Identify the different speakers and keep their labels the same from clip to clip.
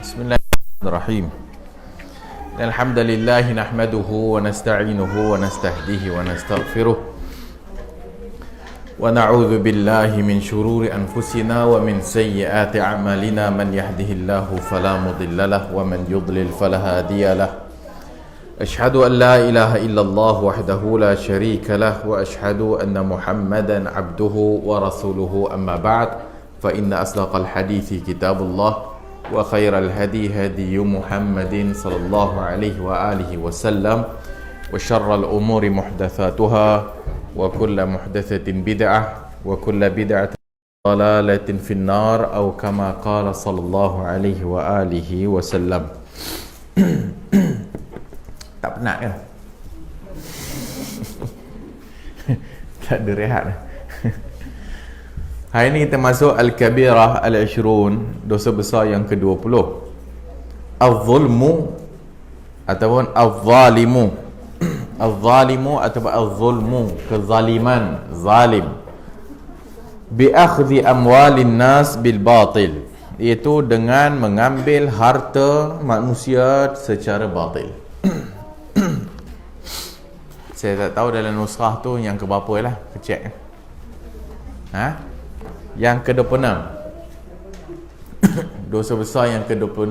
Speaker 1: Bismillahirrahmanirrahim. Alhamdulillah nahmaduhu wa nasta'inuhu wa nastahdihi wa nastaghfiruh wa na'udzu billahi min shururi anfusina wa min sayyiati a'malina, man yahdihillahu fala mudilla lahu wa man yudlil fala hadiya lahu. Ashhadu an la ilaha illallah wahdahu la syarika lahu wa ashhadu anna Muhammadan abduhu wa rasuluhu, amma ba'd, fa inna asdaqal hadithi kitabullah wa khairal hadi hadi Muhammadin sallallahu alaihi wa alihi wasallam wa syarral umuri muhdatsatuha wa kullu muhdatsatin bid'ah wa kullu bid'atin dalalatin finnar, atau kama qala sallallahu alaihi wa alihi wasallam. Tak penat ke? Tak ada rehat. Hari ini kita masuk Al-Kabirah Al-Ishrun, dosa besar yang ke-20. Al-Zulmu ataupun Al-Zalimu. Al-Zalimu ataupun Al-Zulmu, kezaliman, zalim. Bi-akhdhi amwalin nas bil-batil, iaitu dengan mengambil harta manusia secara batil. Saya tak tahu dalam nusrah tu yang ke berapa lah, kecek. Yang ke-26. Dosa besar yang ke-26.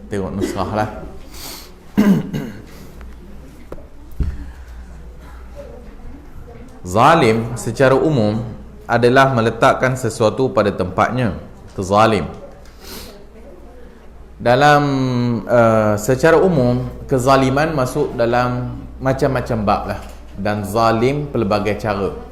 Speaker 1: Tengok nusrah lah. Zalim secara umum adalah meletakkan sesuatu pada tempatnya. Kezalim. Dalam secara umum, kezaliman masuk dalam macam-macam bab lah, dan zalim pelbagai cara.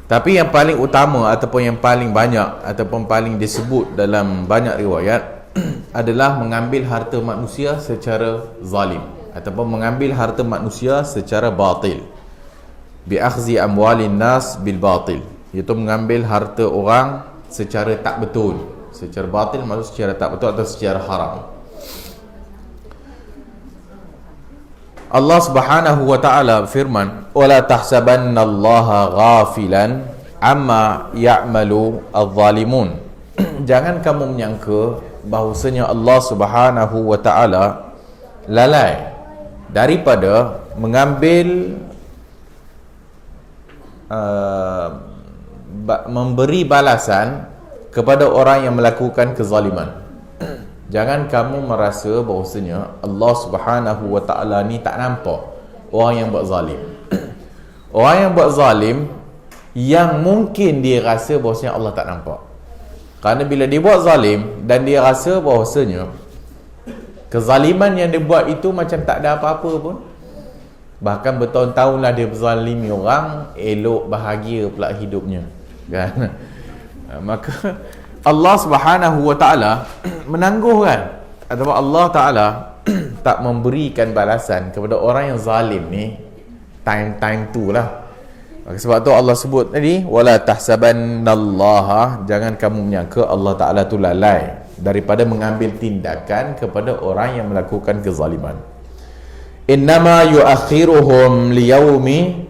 Speaker 1: Tapi yang paling utama ataupun yang paling banyak ataupun paling disebut dalam banyak riwayat adalah mengambil harta manusia secara zalim ataupun mengambil harta manusia secara batil. Bi akhzi amwalin nas bil batil, iaitu mengambil harta orang secara tak betul. Secara batil maksud secara tak betul atau secara haram. Allah Subhanahu wa taala firman, "Wala tahsabannallaha ghafilan amma ya'malu adh-dhalimun." Jangan kamu menyangka bahawasanya Allah Subhanahu wa taala lalai daripada mengambil memberi balasan kepada orang yang melakukan kezaliman. Jangan kamu merasa bahawasanya Allah Subhanahu wa ta'ala ni tak nampak orang yang buat zalim. Orang yang buat zalim, yang mungkin dia rasa bahawasanya Allah tak nampak. Kerana bila dia buat zalim dan dia rasa bahawasanya kezaliman yang dia buat itu macam tak ada apa-apa pun, bahkan bertahun-tahun lah dia berzalimi orang, elok bahagia pula hidupnya, kan? Maka Allah Subhanahu wa ta'ala menangguhkan, atau Allah Ta'ala tak memberikan balasan kepada orang yang zalim ni time tu lah. Maka sebab tu Allah sebut tadi, wala tahsabannallaha, jangan kamu menyangka Allah Ta'ala tu lalai daripada mengambil tindakan kepada orang yang melakukan kezaliman. Innama yuakhiruhum liyaumi,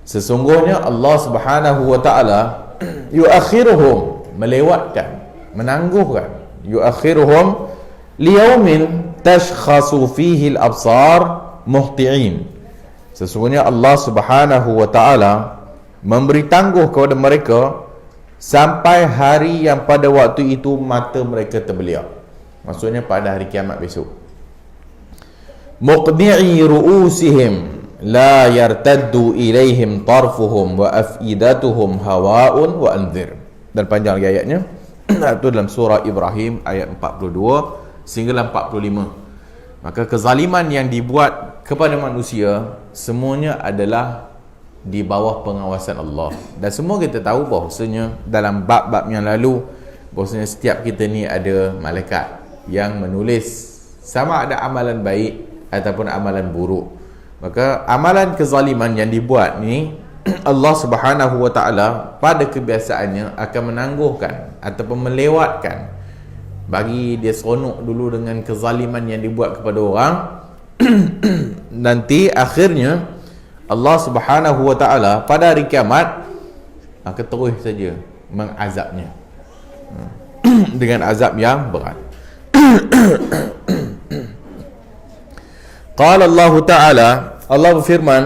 Speaker 1: sesungguhnya Allah Subhanahu wa ta'ala yuakhiruhum, melewatkan, menangguhkan, yuakhiruhum liyaumin tashkhasu fihi al-absar muhti'in. Sesungguhnya Allah Subhanahu wa ta'ala memberi tangguh kepada mereka sampai hari yang pada waktu itu mata mereka terbeliak. Maksudnya pada hari kiamat besok. Muqdi'i ru'usihim la yartaddu ilaihim tarfuhum wa afidatuhum hawa'un wa anzir. Dan panjang lagi ayatnya. Itu dalam surah Ibrahim ayat 42 sehingga 45. Maka kezaliman yang dibuat kepada manusia semuanya adalah di bawah pengawasan Allah. Dan semua kita tahu bahawasanya dalam bab-bab yang lalu, bahawasanya setiap kita ni ada malaikat yang menulis sama ada amalan baik ataupun amalan buruk. Maka amalan kezaliman yang dibuat ni, Allah Subhanahu wa ta'ala pada kebiasaannya akan menangguhkan ataupun melewatkan, bagi dia seronok dulu dengan kezaliman yang dibuat kepada orang. Nanti akhirnya Allah Subhanahu wa ta'ala pada hari kiamat akan terus saja mengazabnya dengan azab yang berat. Qala Allah Ta'ala, Allah berfirman,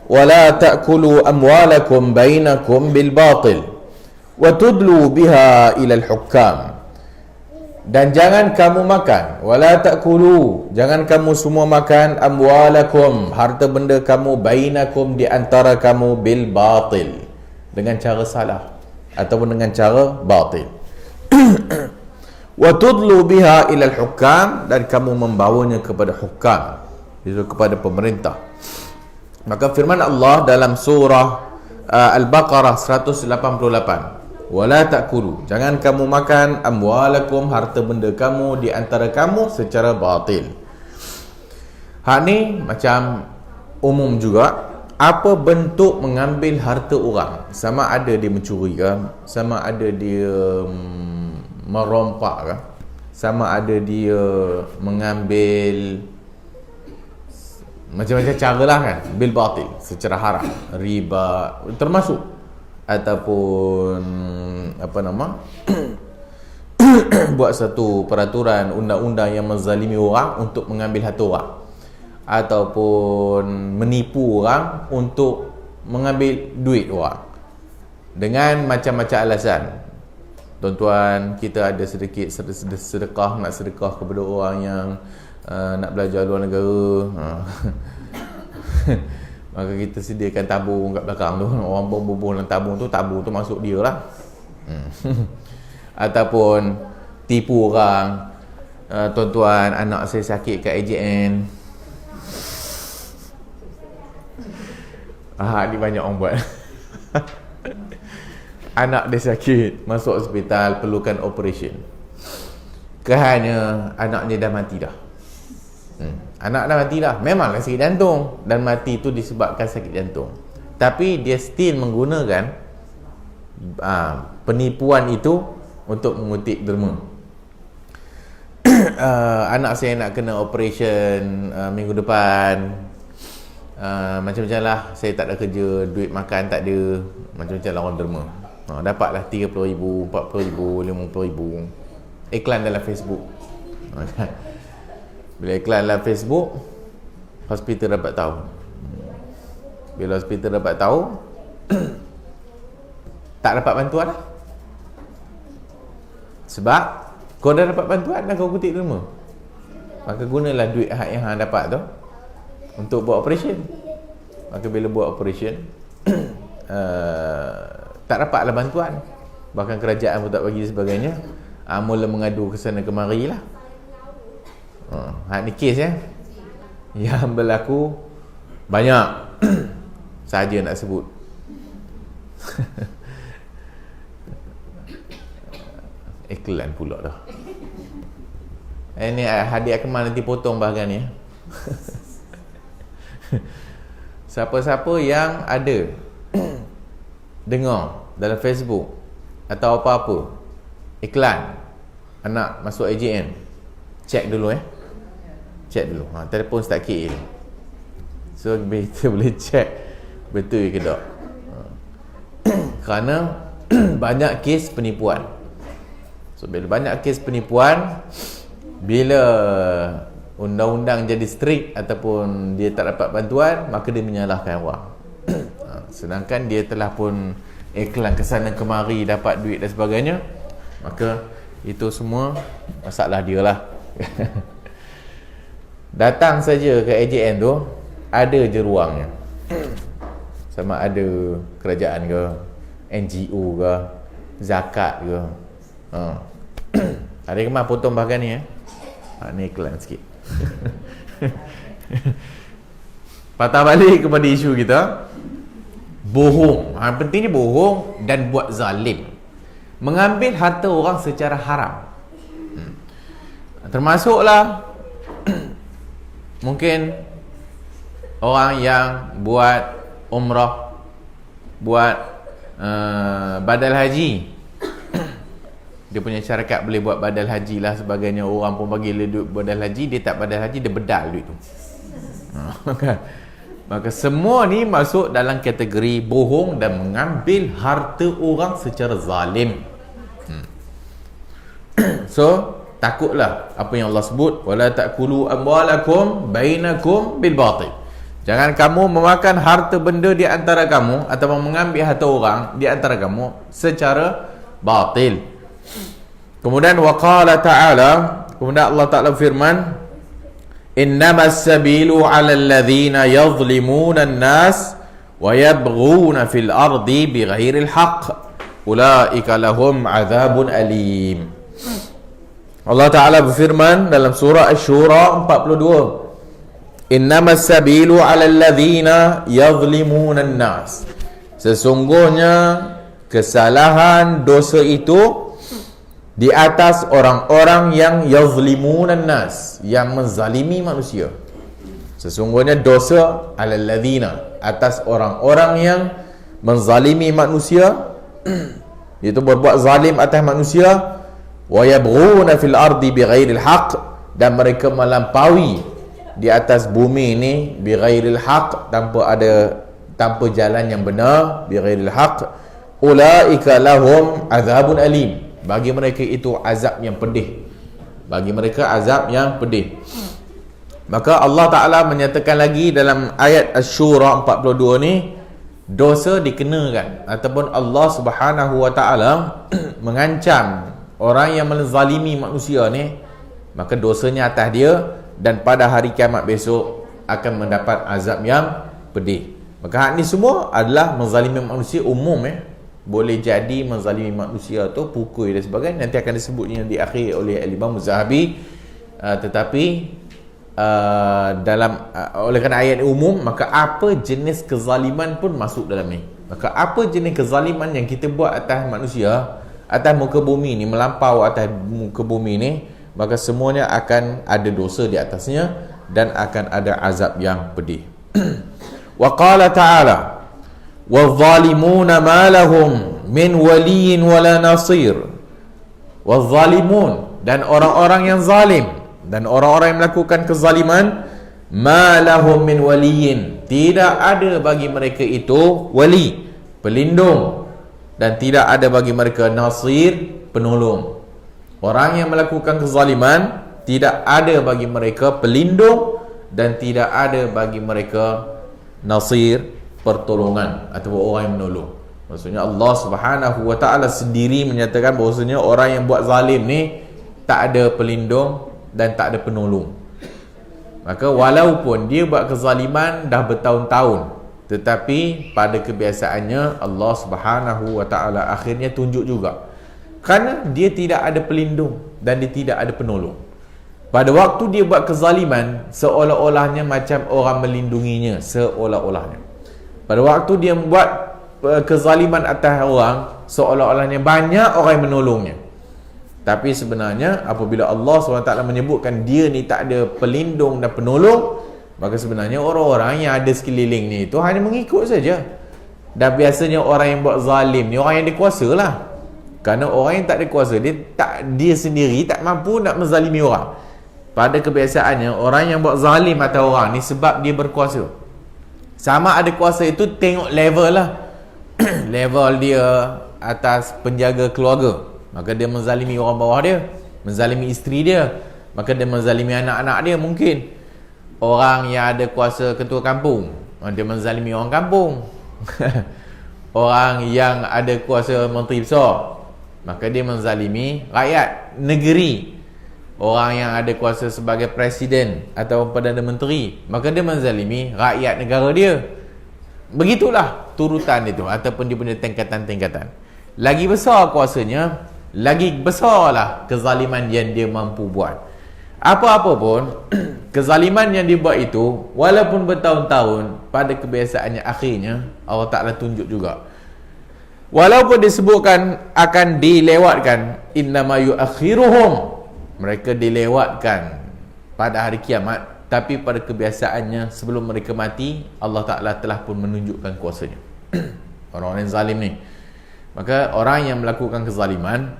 Speaker 1: وَلَا تَأْكُلُوا أَمْوَالَكُمْ بَيْنَكُمْ بِالْبَاطِلِ وَتُدْلُوا بِهَا إِلَى الْحُكَّامِ. Dan jangan kamu makan, wala ta'kulu, jangan kamu semua makan amwalakum, harta benda kamu, bainakum, di antara kamu, bil batil, dengan cara salah ataupun dengan cara batil. Wa tudlu biha ila al-hukam, dan kamu membawanya kepada hukam, itu kepada pemerintah. Maka firman Allah dalam surah Al-Baqarah 188, wala ta'kulu, jangan kamu makan amwalakum, harta benda kamu, di antara kamu secara batil. Hak ni macam umum juga. Apa bentuk mengambil harta orang, sama ada dia mencuri ke, sama ada dia merompak ke, sama ada dia mengambil macam-macam cara lah kan, bil batil, secara haram, riba termasuk, ataupun apa nama buat satu peraturan undang-undang yang menzalimi orang untuk mengambil harta orang, ataupun menipu orang untuk mengambil duit orang dengan macam-macam alasan. Tuan-tuan, kita ada sedikit sedekah, nak sedekah kepada orang yang nak belajar luar negara, maka kita sediakan tabung kat belakang tu. Orang bubuh dalam tabung tu masuk dia lah. Ataupun tipu orang, tuan-tuan, anak saya sakit kat AJN. Ni banyak orang buat. Anak dia sakit, masuk hospital, perlukan operation. Kerana anak dia dah mati dah. Anak dah mati dah, memanglah sakit jantung, dan mati tu disebabkan sakit jantung, tapi dia still menggunakan penipuan itu untuk mengutip derma. Anak saya nak kena operation minggu depan, macam-macam lah, saya tak ada kerja, duit makan tak ada, macam-macam lah orang derma. Dapatlah 30,000, 40,000, 50,000 iklan dalam Facebook. Bila iklan dalam Facebook, hospital dapat tahu. Bila hospital dapat tahu, tak dapat bantuan lah. Sebab kau dah dapat bantuan dan kau kutip derma, maka gunalah duit yang hang dapat tu untuk buat operation. Maka bila buat operation, tak dapatlah bantuan, bahkan kerajaan pun tak bagi sebagainya. Mula mengadu ke sana kemari lah. Ni kes yang berlaku banyak. Saja nak sebut. Iklan pula dah. Ini hadiah Akmal nanti potong bahagian ni. Siapa-siapa yang ada dengar dalam Facebook atau apa-apa iklan anak masuk AJN, cek dulu cek dulu. Telefon start KL, so kita boleh cek betul ke tak. Kerana banyak kes penipuan. So bila banyak kes penipuan, bila undang-undang jadi strict ataupun dia tak dapat bantuan, maka dia menyalahkan orang. Sedangkan dia telah pun iklan kesana kemari, dapat duit dan sebagainya, maka itu semua masalah dia lah. Datang saja ke AJN tu, ada je ruangnya. Sama ada kerajaan ke, NGO ke, zakat ke. Hari kemarin potong bahagian ni ni iklan sikit. Patah balik kepada isu kita, bohong. Pentingnya bohong dan buat zalim, mengambil harta orang secara haram. Termasuklah mungkin orang yang buat umrah, buat badal haji. Dia punya syarikat boleh buat badal haji lah sebagainya. Orang pun bagi duit badal haji, dia tak badal haji, dia bedal duit tu. Maka semua ni masuk dalam kategori bohong dan mengambil harta orang secara zalim. So takutlah apa yang Allah sebut, wala ta'kulu amwalakum bainakum bil batil. Jangan kamu memakan harta benda di antara kamu atau mengambil harta orang di antara kamu secara batil. Kemudian waqala ta'ala, kemudian Allah Ta'ala firman, innamas sabilu 'alal ladzina yadhlimuna an-nas wa yabghuna fil ardi bighairil haqq ulaika lahum 'adzabun alim. Allah Ta'ala berfirman dalam surah Asy-Syura 42, innamas sabilu 'alal ladzina yadhlimuna an-nas, sesungguhnya kesalahan dosa itu di atas orang-orang yang yazlimunan nas, yang menzalimi manusia. Sesungguhnya dosa 'alal ladzina, atas orang-orang yang menzalimi manusia, iaitu berbuat zalim atas manusia, wa yabghuna fil ardi bighairil haqq, dan mereka melampaui di atas bumi ini bighairil haqq, tanpa jalan yang benar, bighairil haqq, ulaika lahum adzabun alim, bagi mereka itu azab yang pedih, bagi mereka azab yang pedih. Maka Allah Ta'ala menyatakan lagi dalam ayat Asy-Syura 42 ni, dosa dikenakan, ataupun Allah Subhanahu Wa Ta'ala mengancam orang yang menzalimi manusia ni, maka dosanya atas dia, dan pada hari kiamat besok akan mendapat azab yang pedih. Maka hak ni semua adalah menzalimi manusia umum. Boleh jadi menzalimi manusia tu pukul dan sebagainya, nanti akan disebutnya di akhir oleh Imam Zahabi. Tetapi oleh kerana ayat umum, maka apa jenis kezaliman pun masuk dalam ni. Maka apa jenis kezaliman yang kita buat atas manusia, atas muka bumi ni, melampau atas muka bumi ni, maka semuanya akan ada dosa di atasnya dan akan ada azab yang pedih. Wa qala ta'ala, وَالظَّالِمُونَ مَا لَهُمْ مِنْ وَلِيٍّ وَلَا نَصِيرٍ. وَالظَّالِمُونَ, dan orang-orang yang zalim, dan orang-orang yang melakukan kezaliman, مَا لَهُمْ مِنْ وَلِيٍّ, tidak ada bagi mereka itu wali, pelindung, dan tidak ada bagi mereka nasir, penolong. Orang yang melakukan kezaliman, tidak ada bagi mereka pelindung, dan tidak ada bagi mereka nasir, pertolongan, atau orang yang menolong. Maksudnya Allah Subhanahu Wa Ta'ala sendiri menyatakan bahawasanya orang yang buat zalim ni tak ada pelindung dan tak ada penolong. Maka walaupun dia buat kezaliman dah bertahun-tahun, tetapi pada kebiasaannya Allah Subhanahu Wa Ta'ala akhirnya tunjuk juga, kerana dia tidak ada pelindung dan dia tidak ada penolong. Pada waktu dia buat kezaliman, seolah-olahnya macam orang melindunginya, seolah-olahnya. Pada waktu dia membuat kezaliman atas orang, seolah-olahnya banyak orang yang menolongnya. Tapi sebenarnya apabila Allah SWT menyebutkan dia ni tak ada pelindung dan penolong, maka sebenarnya orang-orang yang ada sekeliling ni itu hanya mengikut saja. Dan biasanya orang yang buat zalim ni orang yang ada kuasa lah. Kerana orang yang tak ada kuasa, dia sendiri tak mampu nak menzalimi orang. Pada kebiasaannya orang yang buat zalim atas orang ni sebab dia berkuasa. Sama ada kuasa itu tengok level lah. Level dia atas penjaga keluarga, maka dia menzalimi orang bawah dia, menzalimi isteri dia, maka dia menzalimi anak-anak dia. Mungkin orang yang ada kuasa ketua kampung, dia menzalimi orang kampung. Orang yang ada kuasa menteri besar, maka dia menzalimi rakyat negeri. Orang yang ada kuasa sebagai presiden atau Perdana Menteri, maka dia menzalimi rakyat negara dia. Begitulah turutan itu, ataupun dia punya tingkatan-tingkatan. Lagi besar kuasanya, lagi besarlah kezaliman yang dia mampu buat. Apa-apa pun kezaliman yang dia buat itu, walaupun bertahun-tahun, pada kebiasaannya akhirnya Allah Ta'ala tunjuk juga. Walaupun disebutkan akan dilewatkan, innama yuakhiruhum, mereka dilewatkan pada hari kiamat, tapi pada kebiasaannya sebelum mereka mati, Allah Ta'ala telah pun menunjukkan kuasanya. Orang-orang yang zalim ni, maka orang yang melakukan kezaliman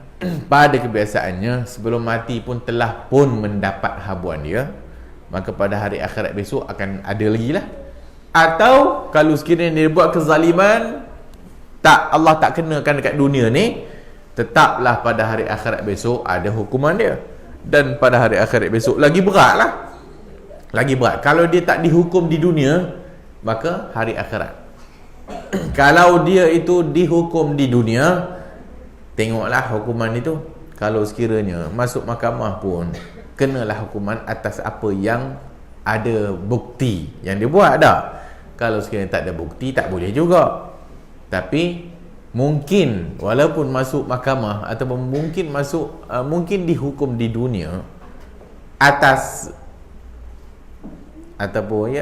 Speaker 1: pada kebiasaannya sebelum mati pun telah pun mendapat habuan dia, maka pada hari akhirat besok akan ada lagi lah. Atau kalau sekiranya dia buat kezaliman, Allah tak kenakan dekat dunia ni, tetaplah pada hari akhirat besok ada hukuman dia. dan pada hari akhirat besok. Lagi berat lah, lagi berat. Kalau dia tak dihukum di dunia, maka hari akhirat. Kalau dia itu dihukum di dunia, tengoklah hukuman itu. Kalau sekiranya masuk mahkamah pun, kenalah hukuman atas apa yang ada bukti yang dia buat dah. Kalau sekiranya tak ada bukti, tak boleh juga. Tapi mungkin walaupun masuk mahkamah ataupun mungkin masuk mungkin dihukum di dunia atas ataupun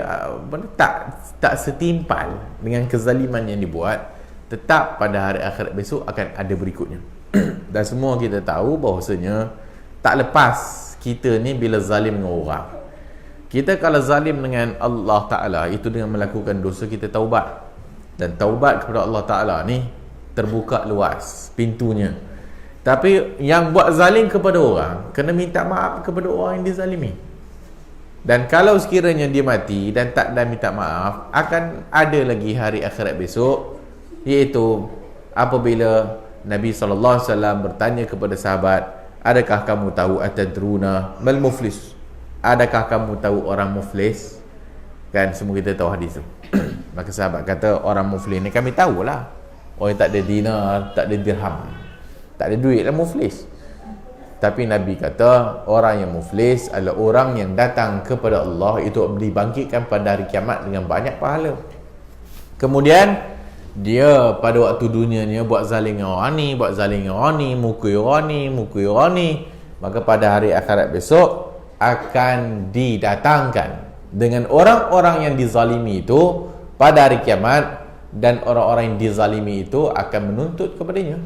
Speaker 1: tak setimpal dengan kezaliman yang dibuat, tetap pada hari akhirat besok akan ada berikutnya. Dan semua kita tahu bahawasanya tak lepas kita ni bila zalim dengan orang. Kita kalau zalim dengan Allah Ta'ala, itu dengan melakukan dosa, kita taubat. Dan taubat kepada Allah Ta'ala ni terbuka luas pintunya. Tapi yang buat zalim kepada orang, kena minta maaf kepada orang yang dizalimi. Dan kalau sekiranya dia mati dan tak ada minta maaf, akan ada lagi hari akhirat besok, iaitu apabila Nabi SAW bertanya kepada sahabat, adakah kamu tahu atadruna mal muflis? Adakah kamu tahu orang muflis? Kan semua kita tahu hadis tu. Maka sahabat kata, orang muflis ni kami tahulah, orang yang tak ada dinar, tak ada dirham, tak ada duit lah muflis. Tapi Nabi kata, orang yang muflis adalah orang yang datang kepada Allah itu dibangkitkan pada hari kiamat dengan banyak pahala. Kemudian dia pada waktu dunia ni buat zalim dengan orang ni, buat zalim dengan orang ni, mukul orang ni, mukul orang ni, maka pada hari akhirat besok akan didatangkan dengan orang-orang yang dizalimi itu pada hari kiamat, dan orang-orang yang dizalimi itu akan menuntut kepadanya.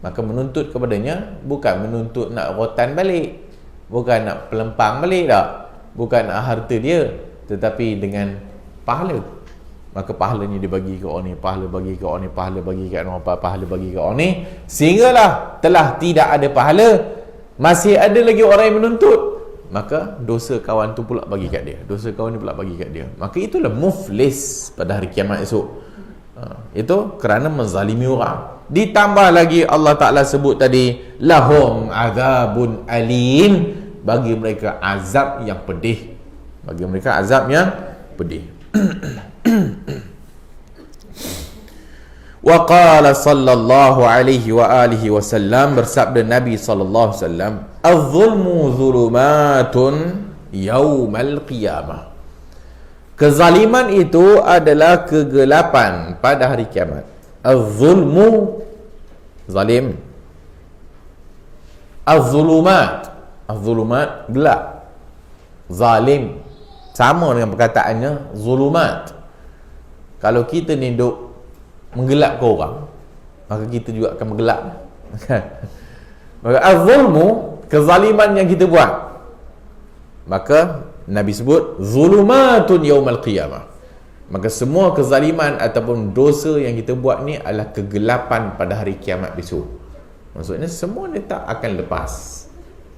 Speaker 1: Maka menuntut kepadanya bukan menuntut nak rotan balik, bukan nak pelempang balik tak, bukan nak harta dia, tetapi dengan pahala. Maka pahalanya dibagi ke orang ni, pahala bagi ke orang ni, pahala bagi ke orang, pahala bagi ke orang ni, sehinggalah telah tidak ada pahala, masih ada lagi orang yang menuntut, maka dosa kawan tu pula bagi kat dia, dosa kawan ni pula bagi kat dia. Maka itulah muflis pada hari kiamat esok. Itu kerana menzalimi orang. Ditambah lagi Allah Ta'ala sebut tadi, lahum azabun alim, bagi mereka azab yang pedih, bagi mereka azab yang pedih. Wa qala sallallahu alaihi wa alihi wasallam, bersabda Nabi sallallahu alaihi wasallam, az-zulmu zulumatun yaumal qiyamah. Kezaliman itu adalah kegelapan pada hari kiamat. Az-zulmu, zalim. Az-zulumat, az-zulumat gelap. Zalim sama dengan perkataannya zulumat. Kalau kita ni duk menggelapkan orang, maka kita juga akan menggelap. Maka az-zulmu, kezaliman yang kita buat, maka Nabi sebut zulumatun yaumal qiyamah. Maka semua kezaliman ataupun dosa yang kita buat ni adalah kegelapan pada hari kiamat besok. Maksudnya semua dia tak akan lepas.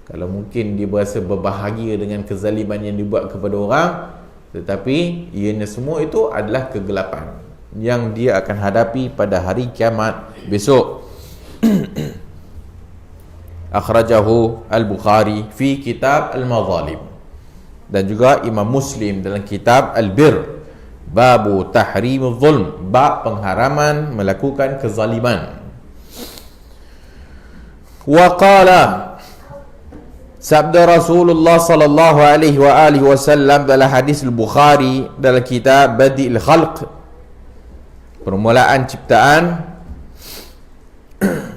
Speaker 1: Kalau mungkin dia berasa berbahagia dengan kezaliman yang dibuat kepada orang, tetapi ianya semua itu adalah kegelapan yang dia akan hadapi pada hari kiamat besok. Akhrajahu Al-Bukhari fi kitab Al-Mazalim, dan juga Imam Muslim dalam kitab Al-Bir, babu tahrimul zulm, bab pengharaman melakukan kezaliman. Wa qala, sabda Rasulullah sallallahu alaihi wa alihi wasallam dalam hadis Al-Bukhari dalam kitab Badi'il Khalq, permulaan ciptaan,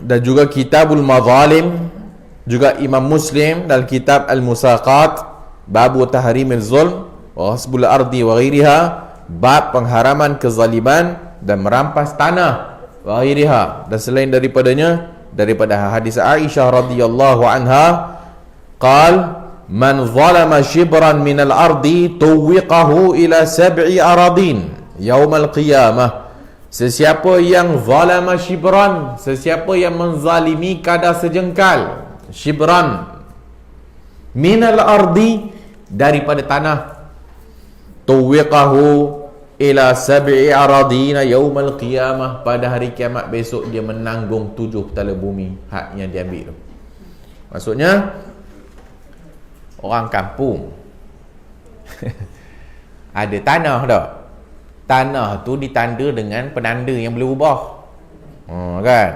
Speaker 1: dan juga Kitabul Mazalim, juga Imam Muslim dalam kitab Al-Musaqat, babu tahrimil zulm wa hasbul ardi wa ghairiha, bab pengharaman kezaliman dan merampas tanah wa ghairiha, dan selain daripadanya, daripada hadis Aisyah radhiyallahu anha, qal man zalama shibran min al-ardi tuwiqahu ila sab'i aradin yaumal qiyamah. Sesiapa yang zalama shibran, sesiapa yang menzalimi kadar sejengkal, shibran minal ardi, daripada tanah, tuwiqahu ila sab'i aradina yaumal qiyamah, pada hari kiamat besok dia menanggung 7 petala bumi hak yang diambil tu. Maksudnya orang kampung ada tanah tak? Tanah tu ditanda dengan penanda yang boleh ubah. Kan?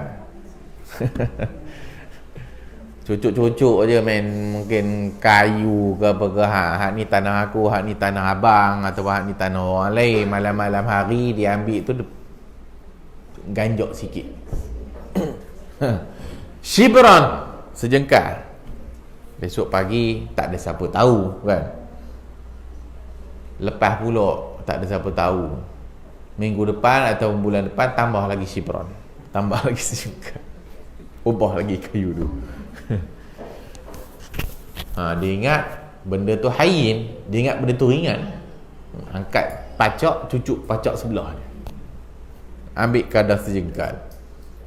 Speaker 1: Cucuk-cucuk je main, mungkin kayu ke apa ke, hak ni tanah aku, hak ni tanah abang, atau hak ni tanah orang lain. Malam-malam hari dia ambil tu, ganjok sikit. Shibran, sejengkal. Besok pagi tak ada siapa tahu, kan? Lepas pula tak ada siapa tahu. Minggu depan atau bulan depan tambah lagi shibran, tambah lagi sejengkal, ubah lagi kayu tu. Dia ingat benda tu hayyin, dia ingat benda tu ringan. Angkat pacak, cucuk pacak sebelah dia, ambil kadar sejengkal.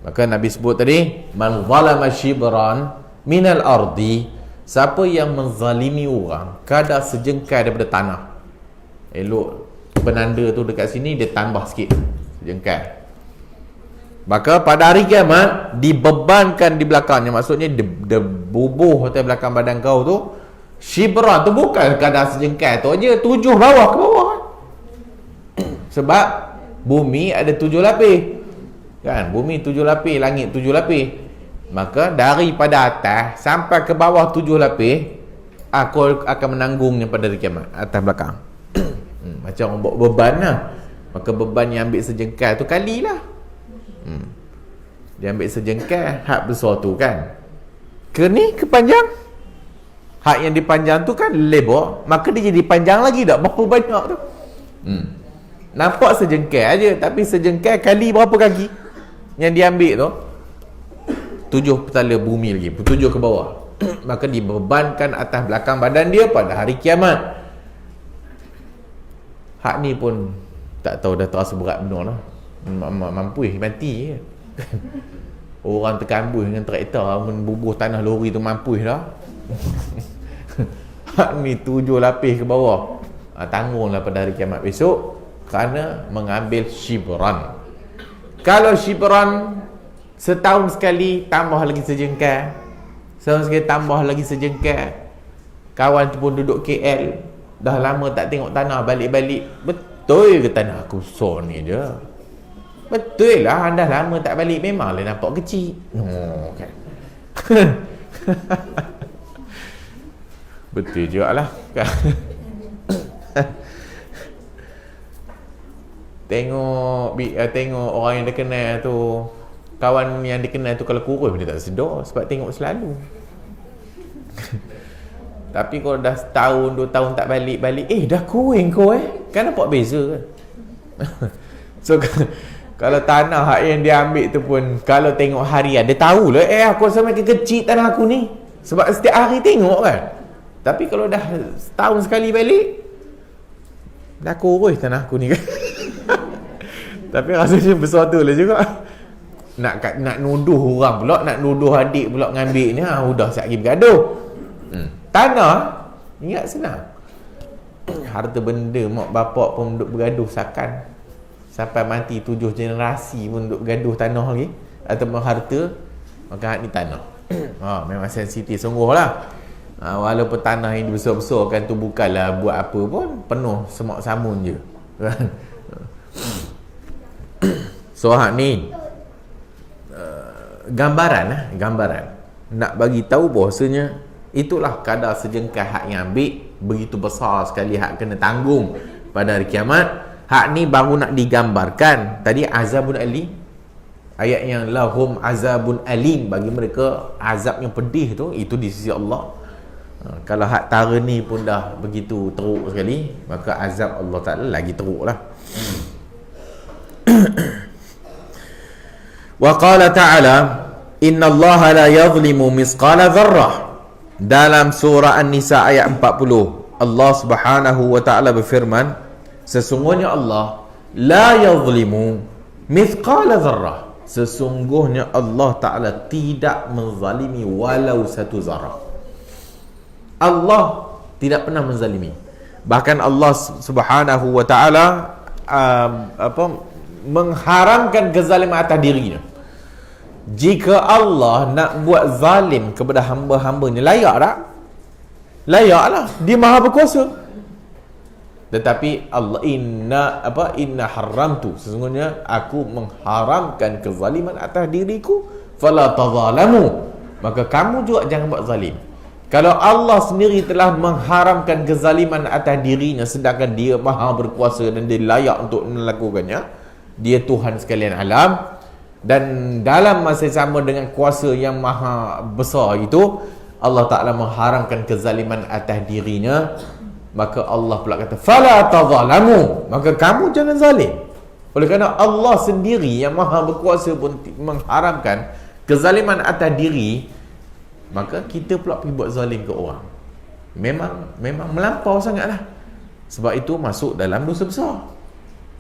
Speaker 1: Maka Nabi sebut tadi, man zalama shibran minal ardi, siapa yang menzalimi orang kadar sejengkal daripada tanah. Elok penanda tu dekat sini dia tambah sikit sejengkal. Maka pada hari kiamat dibebankan di belakangnya, maksudnya bubuh atas belakang badan kau tu, shibran tu bukan kadar sejengkal tu aja, 7 bawah ke bawah. Sebab bumi ada 7 lapis. Kan? Bumi 7 lapis, langit 7 lapis. Maka daripada atas sampai ke bawah 7 lapis, aku akan menanggungnya pada hari kiamat, atas belakang. Macam orang bawa beban lah. Maka beban yang ambil sejengkal tu kalilah. Dia ambil sejengkal hak besar tu kan, ke ni ke panjang, hak yang dipanjang tu kan lebar, maka dia jadi panjang lagi tak berapa banyak tu. Nampak sejengkal aja, tapi sejengkal kali berapa kaki yang diambil tu, 7 petala bumi lagi, 7 ke bawah. Maka dibebankan atas belakang badan dia pada hari kiamat. Hak ni pun tak tahu dah terasa berat benar lah. Mampu mati je. Orang terkambus dengan traktor bubuh tanah lori tu mampu dah. Hak ni 7 lapis ke bawah, tanggunglah pada hari kiamat besok, kerana mengambil shibran. Kalau shibran setahun sekali tambah lagi sejengkal, setahun sekali tambah lagi sejengkal. Kawan tu pun duduk KL, dah lama tak tengok tanah, balik-balik, betul ke tanah aku besar ni je? Betul lah, anda lama tak balik, memanglah nampak kecil. Kan? Betul juga lah. Tengok orang yang dia kenal tu, kawan yang dia kenal tu, kalau kurus dia tak sedar, sebab tengok selalu. Tapi kalau dah setahun 2 tahun tak balik, dah kurang kau kan, nampak beza kan. So kalau tanah hak yang dia ambil tu pun, kalau tengok harian, dia tahulah aku rasa makin kecil tanah aku ni, sebab setiap hari tengok kan. Tapi kalau dah setahun sekali balik, dah kurus tanah aku ni kan. Tapi rasanya besar tu lah juga. Nak nuduh orang pula, nak nuduh adik pula ngambil ni, udah siap pergi bergaduh. Tanah ingat senang. Harta benda mak bapak pun duduk bergaduh sakan, sampai mati 7 generasi pun duduk bergaduh tanah lagi, ataupun harta. Maka hak ni tanah. Memang sensitif sungguh lah. Walaupun tanah yang dibesar-besarkan tu bukanlah buat apa pun, penuh semak samun je. So hak ni gambaran nak bagi tahu bahawasanya itulah kadar sejengkal hak yang ambil, begitu besar sekali hak kena tanggung pada hari kiamat. Hak ni baru nak digambarkan. Tadi azabun alim, ayat yang lahum azabun alim, bagi mereka azab yang pedih tu, itu di sisi Allah. Kalau hak tara ni pun dah begitu teruk sekali, maka azab Allah Ta'ala lagi teruk lah. Wa qala ta'ala inna Allah la yadhlimu misqala dharrah. Dalam surah An-Nisa ayat 40, Allah Subhanahu wa ta'ala berfirman, sesungguhnya Allah la yadhlimu mithqala dharrah, sesungguhnya Allah Ta'ala tidak menzalimi walau satu zarah. Allah tidak pernah menzalimi. Bahkan Allah Subhanahu wa ta'ala mengharamkan kezaliman atas dirinya. Jika Allah nak buat zalim kepada hamba-hambanya, layak tak? Layaklah, dia maha berkuasa. Tetapi Allah inna haramtu, sesungguhnya aku mengharamkan kezaliman atas diriku, fala tazalamu, maka kamu juga jangan buat zalim. Kalau Allah sendiri telah mengharamkan kezaliman atas dirinya, sedangkan dia maha berkuasa dan dia layak untuk melakukannya, dia Tuhan sekalian alam, dan dalam masa sama dengan kuasa yang maha besar itu, Allah Ta'ala mengharamkan kezaliman atas dirinya, maka Allah pula kata fala tazalamu, maka kamu jangan zalim. Oleh kerana Allah sendiri yang maha berkuasa pun mengharamkan kezaliman atas diri, maka kita pula pergi buat zalim ke orang, memang melampau sangatlah. Sebab itu masuk dalam dosa besar.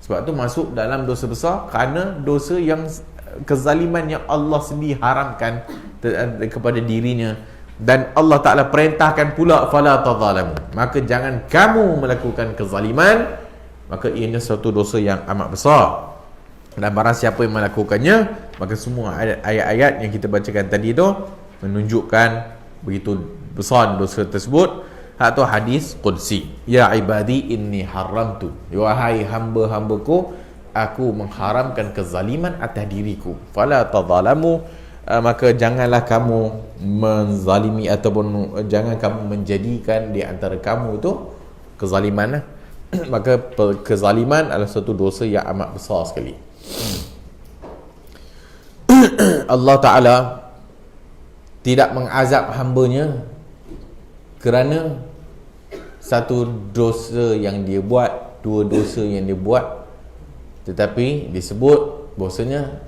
Speaker 1: Sebab itu masuk dalam dosa besar, kerana dosa yang kezaliman yang Allah sendiri haramkan kepada dirinya, dan Allah Ta'ala perintahkan pula fala tazalamu, maka jangan kamu melakukan kezaliman, maka ianya suatu dosa yang amat besar. Dan barang siapa yang melakukannya, maka semua ayat-ayat yang kita bacakan tadi itu menunjukkan begitu besar dosa tersebut. Atau hadis qudsi, ya ibadi inni haramtu, wahai hamba-hambaku, aku mengharamkan kezaliman atas diriku, fala tazalamu, maka janganlah kamu menzalimi, ataupun jangan kamu menjadikan di antara kamu itu kezaliman. Maka kezaliman adalah satu dosa yang amat besar sekali. Allah Ta'ala tidak mengazab hambanya kerana satu dosa yang dia buat, dua dosa yang dia buat, tetapi disebut bahasanya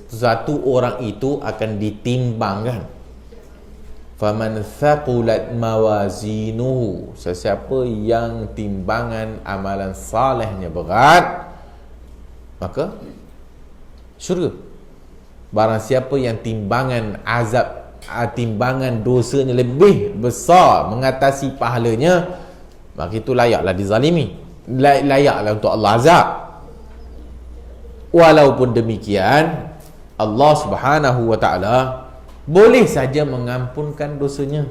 Speaker 1: satu orang itu akan ditimbangkan. Faman thaqulat mawazinuhu, sesiapa yang timbangan amalan salehnya berat, maka syurga. Barang siapa yang timbangan timbangan dosanya lebih besar mengatasi pahalanya, maka itu layaklah dizalimi, layaklah untuk Allah azab. Walaupun demikian, Allah Subhanahu wa Ta'ala boleh saja mengampunkan dosanya,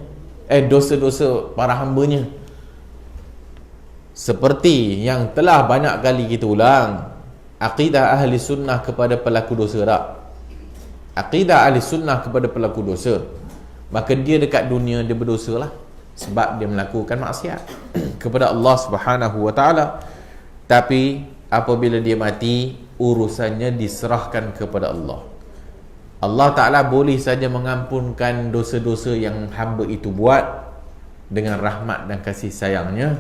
Speaker 1: dosa-dosa para hambanya, seperti yang telah banyak kali kita ulang. Akidah ahli sunnah kepada pelaku dosa tak? Akidah ahli sunnah kepada pelaku dosa, maka dia dekat dunia dia berdosa lah, sebab dia melakukan maksiat kepada Allah Subhanahu wa Ta'ala. Tapi apabila dia mati, urusannya diserahkan kepada Allah. Allah Ta'ala boleh saja mengampunkan dosa-dosa yang hamba itu buat dengan rahmat dan kasih sayangnya,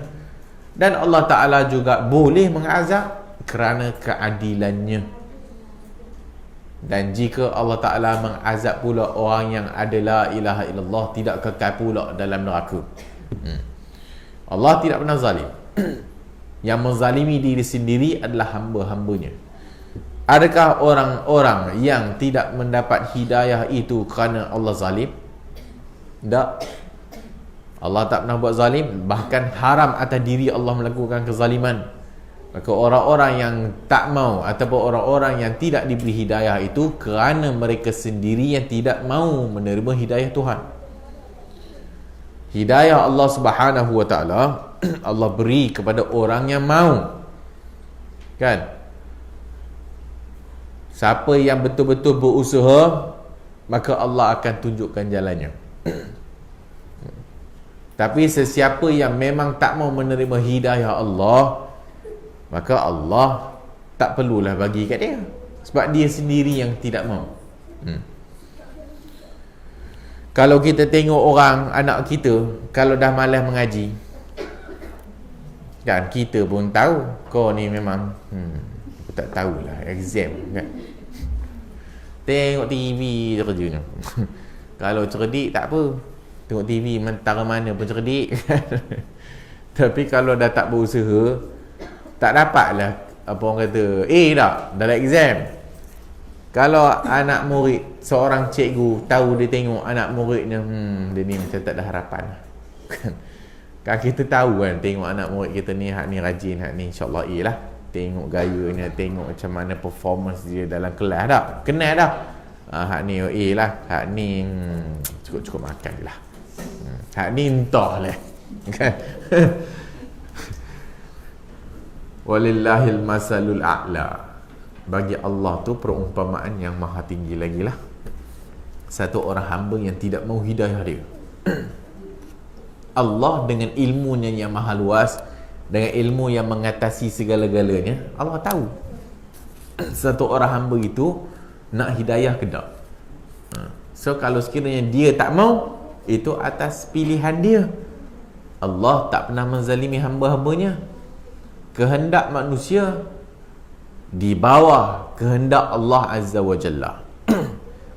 Speaker 1: dan Allah Ta'ala juga boleh mengazab kerana keadilannya. Dan jika Allah Ta'ala mengazab pula orang yang ada la ilaha illallah, tidak kekal pula dalam neraka. Allah tidak pernah zalim. Yang menzalimi diri sendiri adalah hamba-hambanya. Adakah orang-orang yang tidak mendapat hidayah itu kerana Allah zalim? Tak. Allah tak pernah buat zalim, bahkan haram atas diri Allah melakukan kezaliman. Maka orang-orang yang tak mau, ataupun orang-orang yang tidak diberi hidayah itu kerana mereka sendiri yang tidak mau menerima hidayah Tuhan. Hidayah Allah Subhanahu wa Ta'ala Allah beri kepada orang yang mau, kan? Siapa yang betul-betul berusaha, maka Allah akan tunjukkan jalannya. Tapi sesiapa yang memang tak mau menerima hidayah Allah, maka Allah tak perlulah bagi kat dia, sebab dia sendiri yang tidak mau. Kalau kita tengok orang, anak kita kalau dah malas mengaji, kan, kita pun tahu kau ni memang aku tak tahulah, exam kan, tengok TV kerjanya. Kalau cerdik tak apa, tengok TV mentara mana pun cerdik. Tapi kalau dah tak berusaha, tak dapatlah apa orang kata tak dalam exam. Kalau anak murid, seorang cikgu tahu, dia tengok anak muridnya, dia ni macam tak ada harapan. Kan kita tahu kan, tengok anak murid kita ni, hak ni rajin, hak ni insyaAllah lah. Tengok gayanya, tengok macam mana performance dia dalam kelas dah, kenal dah. Hak ni lah, hak ni cukup-cukup makan lah. Hak ni entah lah. Kan? Walillahil masalul a'la. Bagi Allah tu perumpamaan yang maha tinggi lagi lah. Satu orang hamba yang tidak mau hidayah dia. Allah dengan ilmunya yang maha luas, dengan ilmu yang mengatasi segala-galanya, Allah tahu satu orang hamba itu nak hidayah ke tak. So kalau sekiranya dia tak mau, itu atas pilihan dia. Allah tak pernah menzalimi hamba-hambanya. Kehendak manusia di bawah kehendak Allah Azza wa Jalla.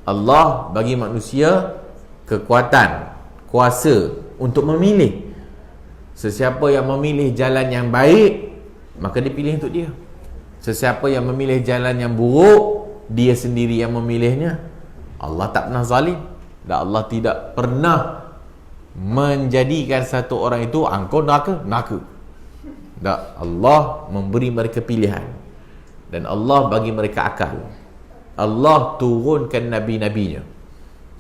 Speaker 1: Allah bagi manusia kekuatan, kuasa untuk memilih. Sesiapa yang memilih jalan yang baik, maka dipilih untuk dia. Sesiapa yang memilih jalan yang buruk, dia sendiri yang memilihnya. Allah tak pernah zalim, dan Allah tidak pernah menjadikan satu orang itu engkau neraka. Tak, Allah memberi mereka pilihan, dan Allah bagi mereka akal. Allah turunkan nabi-nabinya,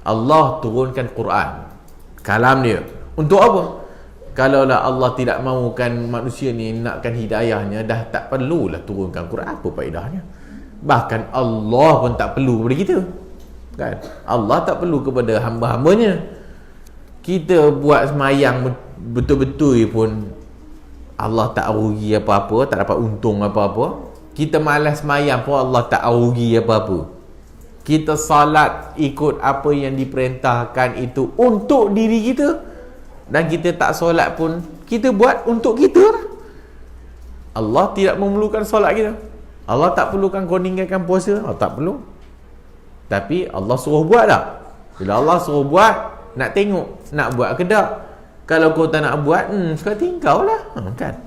Speaker 1: Allah turunkan Quran, kalam dia. Untuk apa? Kalaulah Allah tidak mahukan manusia ni nakkan hidayahnya, dah tak perlulah turunkan Quran. Apa faedahnya? Bahkan Allah pun tak perlu kepada kita, kan? Allah tak perlu kepada hamba-hambanya. Kita buat semayang betul-betul pun Allah tak rugi apa-apa, tak dapat untung apa-apa. Kita malas semayang pun Allah tak rugi apa-apa. Kita salat ikut apa yang diperintahkan itu untuk diri kita, dan kita tak solat pun kita buat untuk kita. Allah tidak memerlukan solat kita. Allah tak perlukan kau ninggalkan puasa. Allah tak perlu. Tapi Allah suruh buat tak? Bila Allah suruh buat, nak tengok nak buat ke tak. Kalau kau tak nak buat, suka tingkau lah, kan?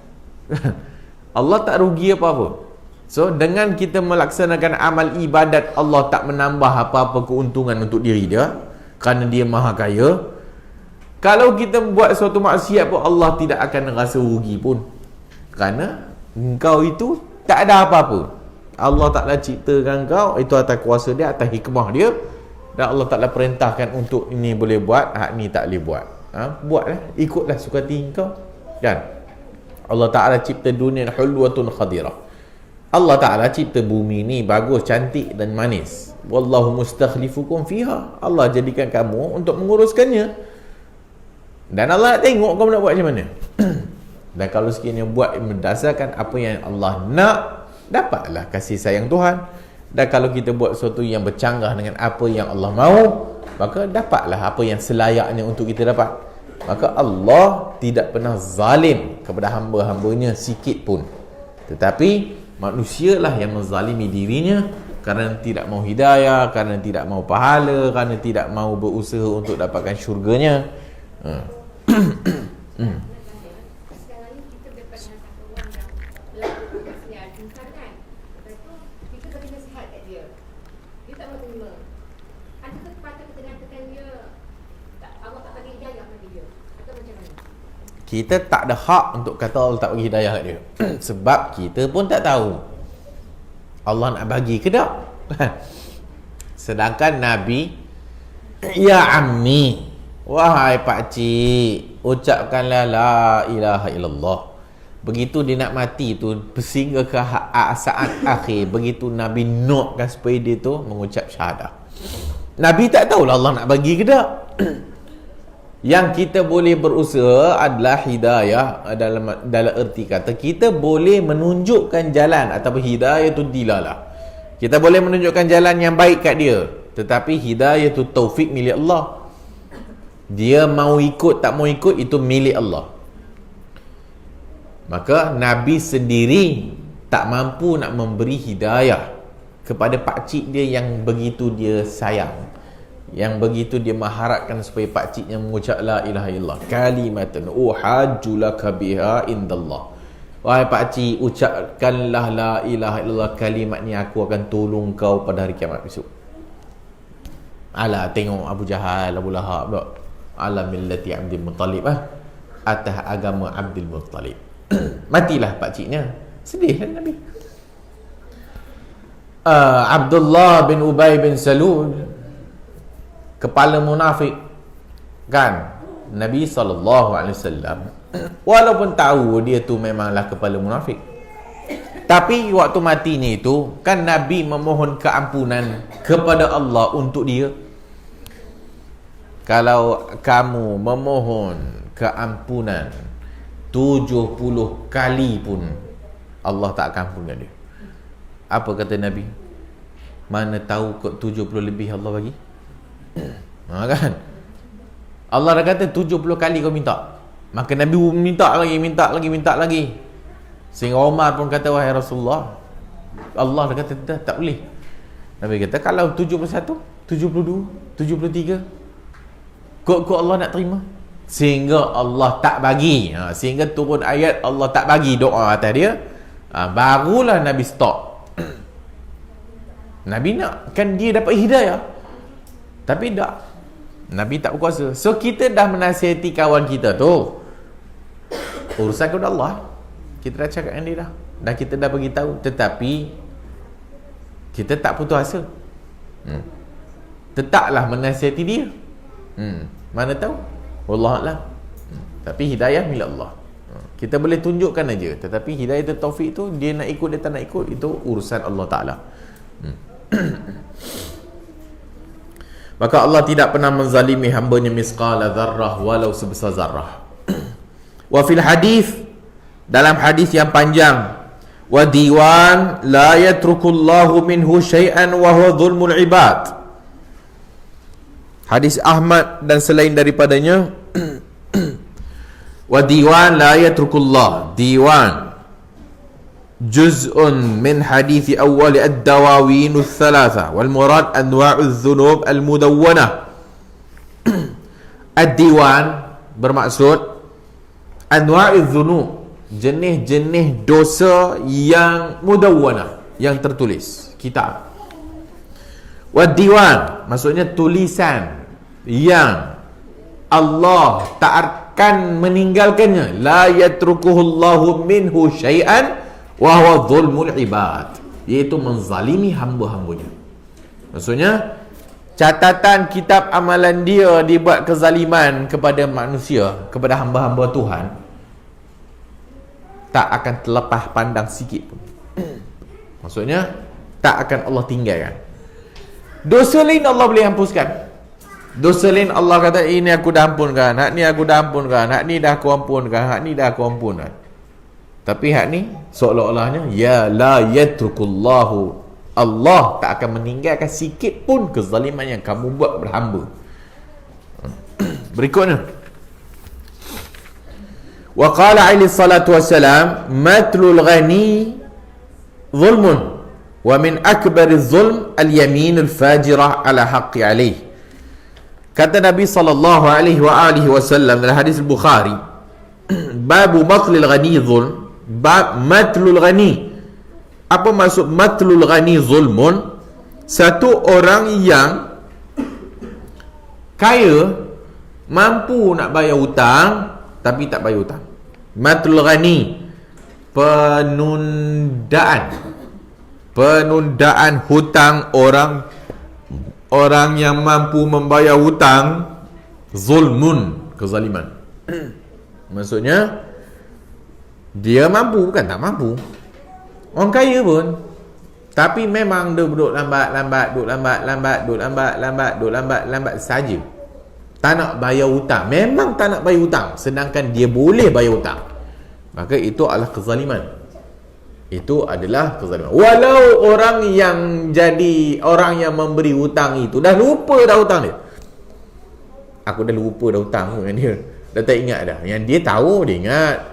Speaker 1: Allah tak rugi apa-apa. So dengan kita melaksanakan amal ibadat, Allah tak menambah apa-apa keuntungan untuk diri dia, kerana dia maha kaya. Kalau kita buat suatu maksiat pun, Allah tidak akan rasa rugi pun, kerana engkau itu tak ada apa-apa. Allah Ta'ala ciptakan kau, itu atas kuasa dia, atas hikmah dia, dan Allah Ta'ala perintahkan untuk ini boleh buat, hak ni tak boleh buat. Buatlah, ikutlah suka hati kau, kan? Allah Ta'ala cipta dunia hulwatun khadirah. Allah Ta'ala cipta bumi ni bagus, cantik dan manis. Wallahu mustakhlifukum fiha. Allah jadikan kamu untuk menguruskannya, dan Allah nak tengok kau nak buat macam mana. Dan kalau sekiranya buat berdasarkan apa yang Allah nak, dapatlah kasih sayang Tuhan. Dan kalau kita buat sesuatu yang bercanggah dengan apa yang Allah mahu, maka dapatlah apa yang selayaknya untuk kita dapat. Maka Allah tidak pernah zalim kepada hamba-hambanya sikit pun. Tetapi manusialah yang menzalimi dirinya, kerana tidak mau hidayah, kerana tidak mau pahala, kerana tidak mau berusaha untuk dapatkan syurganya.
Speaker 2: Sekarang ni kita berdepan dengan satu orang yang melakukan maksiat, kan? Lepas tu kita bagi nasihat kat dia, dia tak mau terima. Adakah sepatutnya kita nyatakan dia Allah tak bagi hidayah pada dia, atau macam mana?
Speaker 1: Kita tak ada hak untuk kata Allah tak bagi hidayah kat dia. Sebab kita pun tak tahu Allah nak bagi ke tak. Sedangkan Nabi, ya ammi, wahai pakcik, ucapkanlah la ilaha illallah. Begitu dia nak mati tu, sehingga ke saat akhir, begitu Nabi nokkan supaya dia tu mengucap syahadah. Nabi tak tahulah Allah nak bagi ke tak. Yang kita boleh berusaha adalah hidayah, dalam erti kata kita boleh menunjukkan jalan, ataupun hidayah tu dilalah. Kita boleh menunjukkan jalan yang baik kat dia, tetapi hidayah tu taufik milik Allah. Dia mau ikut tak mau ikut, itu milik Allah. Maka Nabi sendiri tak mampu nak memberi hidayah kepada pakcik dia yang begitu dia sayang, yang begitu dia mengharapkan supaya pakciknya mengucap la ilaha illallah, kalimatan uhajju laka biha indallah. Wahai pakcik, ucapkanlah la ilaha illallah, kalimat ni aku akan tolong kau pada hari kiamat besok. Alah, tengok Abu Jahal, Abu Lahab tak? Ala millati Abdul Muttalib, atas agama Abdul Muttalib. Matilah pakciknya. Sedih kan Nabi. Abdullah bin Ubay bin Salul, kepala munafik, kan? Nabi SAW walaupun tahu dia tu memanglah kepala munafik, tapi waktu matinya itu kan Nabi memohon keampunan kepada Allah untuk dia. Kalau kamu memohon keampunan 70 kali pun Allah tak akan ampunkan dia. Apa kata Nabi? Mana tahu kok 70 lebih Allah bagi? Kan? Allah dah kata 70 kali kau minta. Maka Nabi minta lagi. Sehingga Umar pun kata, wahai Rasulullah, Allah dah kata tak boleh. Nabi kata, kalau 71, 72, 73, kok Allah nak terima? Sehingga Allah tak bagi. Sehingga turun ayat Allah tak bagi doa atas dia. Barulah Nabi stop. Nabi nak kan dia dapat hidayah, tapi tak, Nabi tak berkuasa. So kita dah menasihati kawan kita tu, urusan kepada Allah. Kita dah cakap dengan dia dah, dan kita dah bagi tahu, tetapi kita tak putus asa. Tetaplah menasihati dia. Mana tahu, wallahualam. Tapi hidayah milik Allah. Kita boleh tunjukkan aja, tetapi hidayah itu, taufik tu, dia nak ikut, dia tak nak ikut, itu urusan Allah Ta'ala. Maka Allah tidak pernah menzalimi hambanya misqala dzarrah, walau sebesar zarrah. Wa fil hadis, dalam hadis yang panjang, wa diwan la yatrukullahu minhu syai'an wa huwa dhulmul ibad. Hadis Ahmad dan selain daripadanya. Wa diwan la yatrukullah, diwan juz'un min hadithi awwali ad-dawawin ats-thalatha wal murad anwa'u adh-dhunub al-mudawwanah. Ad-diwan bermaksud anwa'u adh-dhunub, jenis-jenis dosa yang mudawwanah, yang tertulis, kitab. Wad-diwan maksudnya tulisan yang Allah tak akan meninggalkannya. La yatrukuhullahu minhu syai'an wa huwa dhulmul ibad, iaitu menzalimi hamba-hambanya. Maksudnya catatan kitab amalan dia dibuat kezaliman kepada manusia, kepada hamba-hamba Tuhan, tak akan terlepas pandang sikit pun. Maksudnya tak akan Allah tinggalkan. Dosa lain Allah boleh hapuskan. Dosa lain Allah kata, ini aku dah ampunkan, hak ni aku dah ampunkan, hak ni dah aku ampunkan, hak ni dah aku ampunkan. Tapi hak ni seolah-olahnya ya la yatrukullahu, Allah tak akan meninggalkan sikit pun kezaliman yang kamu buat berhamba. Berikutnya, wa qala alaihi salatu wassalam, matlul ghani zulmun wa min akbariz zulm al-yaminul fajirah ala haqqi alaih. Kata Nabi sallallahu alaihi wasallam dalam hadis Bukhari, babu matlil ghani zulm, bab matlul ghani. Apa maksud matlul ghani zulmun? Satu orang yang kaya, mampu nak bayar hutang tapi tak bayar hutang. Matlul ghani, penundaan hutang orang yang mampu membayar hutang, zulmun, kezaliman. Maksudnya dia mampu, bukan tak mampu. Orang kaya pun, tapi memang dia duduk lambat saja. Tak nak bayar hutang, memang tak nak bayar hutang, sedangkan dia boleh bayar hutang. Maka itu adalah kezaliman. Itu adalah kezaliman. Walau orang yang jadi orang yang memberi hutang itu dah lupa dah hutang dia. Aku dah lupa dah hutang dengan dia, dah tak ingat dah. Yang dia tahu, dia ingat,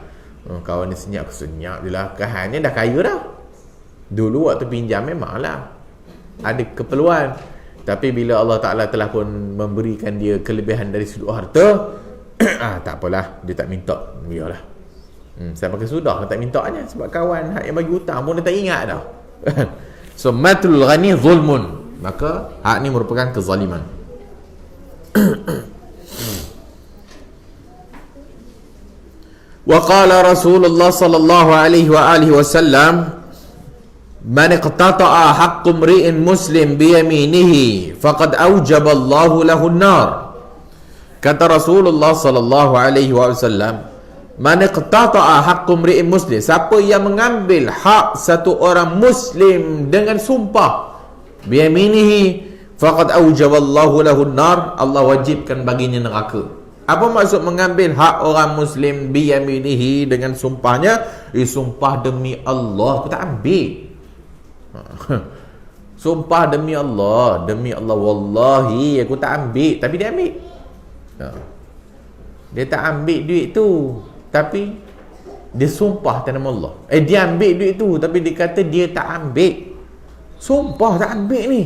Speaker 1: kawan dia senyap, aku senyap je lah, kahannya dah kaya dah. Dulu waktu pinjam memanglah ada keperluan, tapi bila Allah Ta'ala telah pun memberikan dia kelebihan dari sudut harta, tak apalah, dia tak minta, biarlah. Saya pakai sudah, tak minta aja, sebab kawan hak yang bagi hutang pun dia tak ingat dah. So matlul ghani zulmun, maka hak ni merupakan kezaliman. Wa qala Rasulullah sallallahu alaihi wasallam, man iqtata'a haqqu imri'in muslim bi yaminihi faqad awjaba Allahu lahu an-nar. Kata Rasulullah sallallahu alaihi wasallam, man iqtata'a haqqu imri'in muslim, siapa yang mengambil hak satu orang muslim dengan sumpah, biyaminihi faqad aujaballahu lahu an-nar, Allah wajibkan baginya neraka. Apa maksud mengambil hak orang muslim biyaminihi dengan sumpahnya? Sumpah demi Allah, aku tak ambil. Sumpah demi Allah, wallahi aku tak ambil, tapi dia ambil. Dia tak ambil duit tu, tapi dia sumpah atas nama Allah. Dia ambil duit tu, tapi dia kata dia tak ambil. Sumpah tak ambil ni.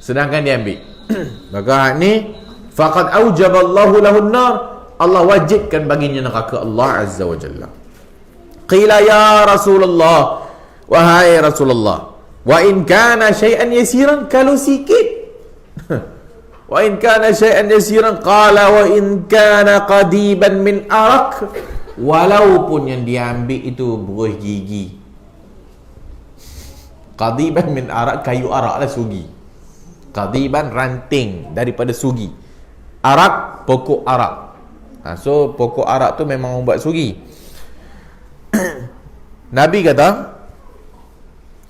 Speaker 1: Sedangkan dia ambil. Maka ni faqad aujaballahu lahun nar, Allah wajibkan baginya neraka Allah Azza wa Jalla. Qila ya Rasulullah, wahai Rasulullah, wa in kana syai'an yasiran, kalau sikit. Wa in kana syai'an yasiran, qala wa in kana qadiban min arak, walaupun yang dia ambil itu buah gigi. Qadiban min arak, kayu arak lah, sugi. Qadiban, ranting daripada sugi. Arak, pokok arak. So pokok arak tu memang membuat sugi. Nabi kata,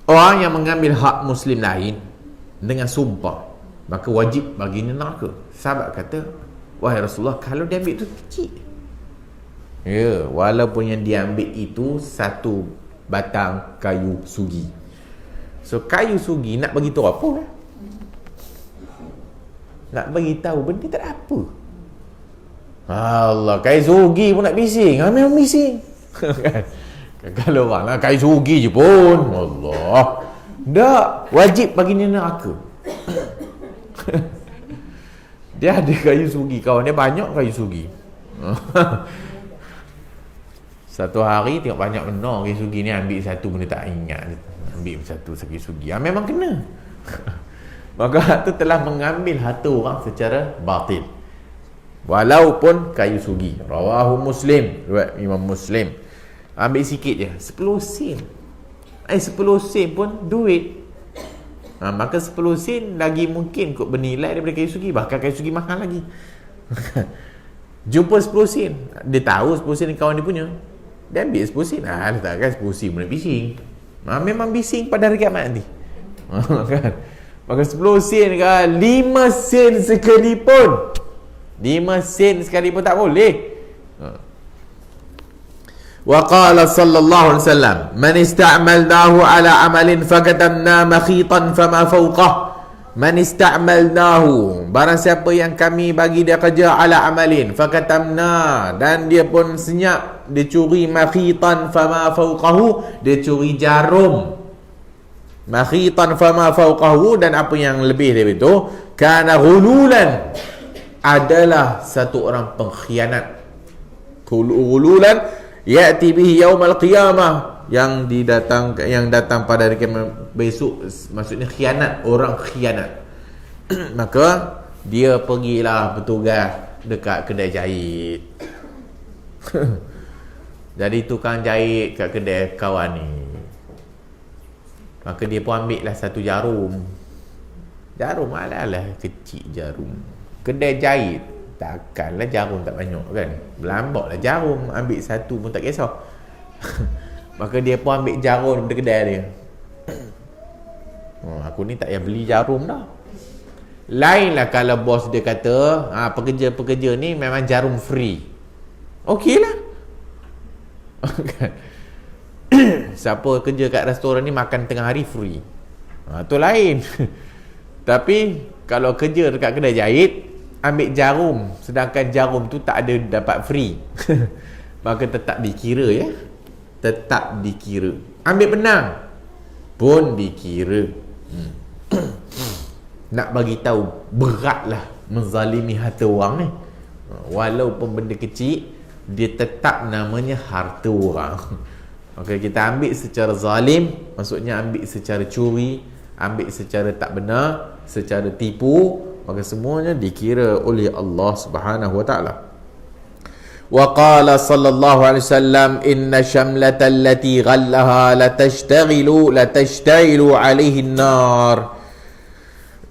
Speaker 1: orang yang mengambil hak muslim lain dengan sumpah, maka wajib baginya neraka. Sahabat kata, wahai Rasulullah, kalau dia ambil tu kecil. Ya, walaupun yang dia ambil itu satu batang kayu sugi. So kayu sugi nak bagi tahu apa? Nak bagi tahu benda tak ada apa. Allah, kayu sugi pun nak bising. Memang bising. Kalau orang lah kayu sugi je pun, Allah, tak, wajib baginya neraka. Dia ada kayu sugi, kawan dia banyak kayu sugi. Satu hari tengok banyak benar kayu sugi ni, ambil satu benda tak ingat, ambil satu kayu sugi. Memang kena. Maka tu telah mengambil harta orang secara batil, walaupun kayu sugi. Rawahu Muslim, riwayat Imam Muslim. Ambil sikit je, 10 sen. 10 sen pun duit. Maka 10 sen lagi mungkin kot bernilai daripada kayu sugi. Bahkan kayu sugi mahal lagi. Jumpa 10 sen, dia tahu 10 sen kawan dia punya, dia ambil 10 sen. Letakkan 10 sen boleh bising. Memang bising pada hari kiamat nanti. Kan? Maka 10 sen kan, 5 sen sekalipun, 5 sen sekalipun tak boleh. Wa qala sallallahu alaihi wasallam, man ista'malnahu ala amalin fakatamna makhitan fama fawqah. Man ista'malnahu, barang siapa yang kami bagi dia kerja, ala amalin fakatamna, dan dia pun senyap, dia curi makhitan fama fawqahu, dia curi jarum. Makhitan fama fawqahu, dan apa yang lebih dari itu, kana ghululan, adalah satu orang pengkhianat. Ghululan ya'ti bihi yaumal qiyamah, yang datang pada hari kiamat besok, maksudnya khianat, orang khianat. Maka dia pergilah bertugas dekat kedai jahit. Jadi tukang jahit kat kedai kawan ni, maka dia pun ambil lah satu jarum. Jarum alah kecil jarum. Kedai jahit takkanlah jarum tak banyak kan, berlambak lah jarum, ambil satu pun tak kisah. Maka dia pun ambil jarum daripada kedai dia. Aku ni tak payah beli jarum dah. Lainlah kalau bos dia kata, pekerja-pekerja ni memang jarum free, okey lah. Siapa kerja kat restoran ni makan tengah hari free, tu lain. Tapi kalau kerja dekat kedai jahit, ambil jarum, sedangkan jarum tu tak ada dapat free, maka tetap dikira, ya, tetap dikira. Ambil benang pun dikira. Nak bagi tahu beratlah menzalimi harta orang ni. Walaupun benda kecil, dia tetap namanya harta orang. Maka kita ambil secara zalim, maksudnya ambil secara curi, ambil secara tak benar, secara tipu, maka semuanya dikira oleh Allah Subhanahu wa taala. Wa qala sallallahu alaihi wasallam, inna syamlata allati ghallaha la tashtaghilu alaihi an-nar.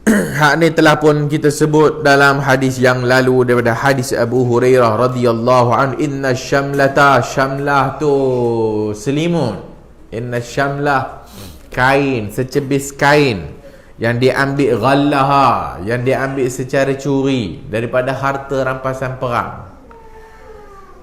Speaker 1: hak ni telah pun kita sebut dalam hadis yang lalu daripada hadis Abu Hurairah radhiyallahu anhu, inna syamlata, syamlah tu selimun, inna syamlah kain, secebis kain yang diambil ghallaha, yang diambil secara curi daripada harta rampasan perang,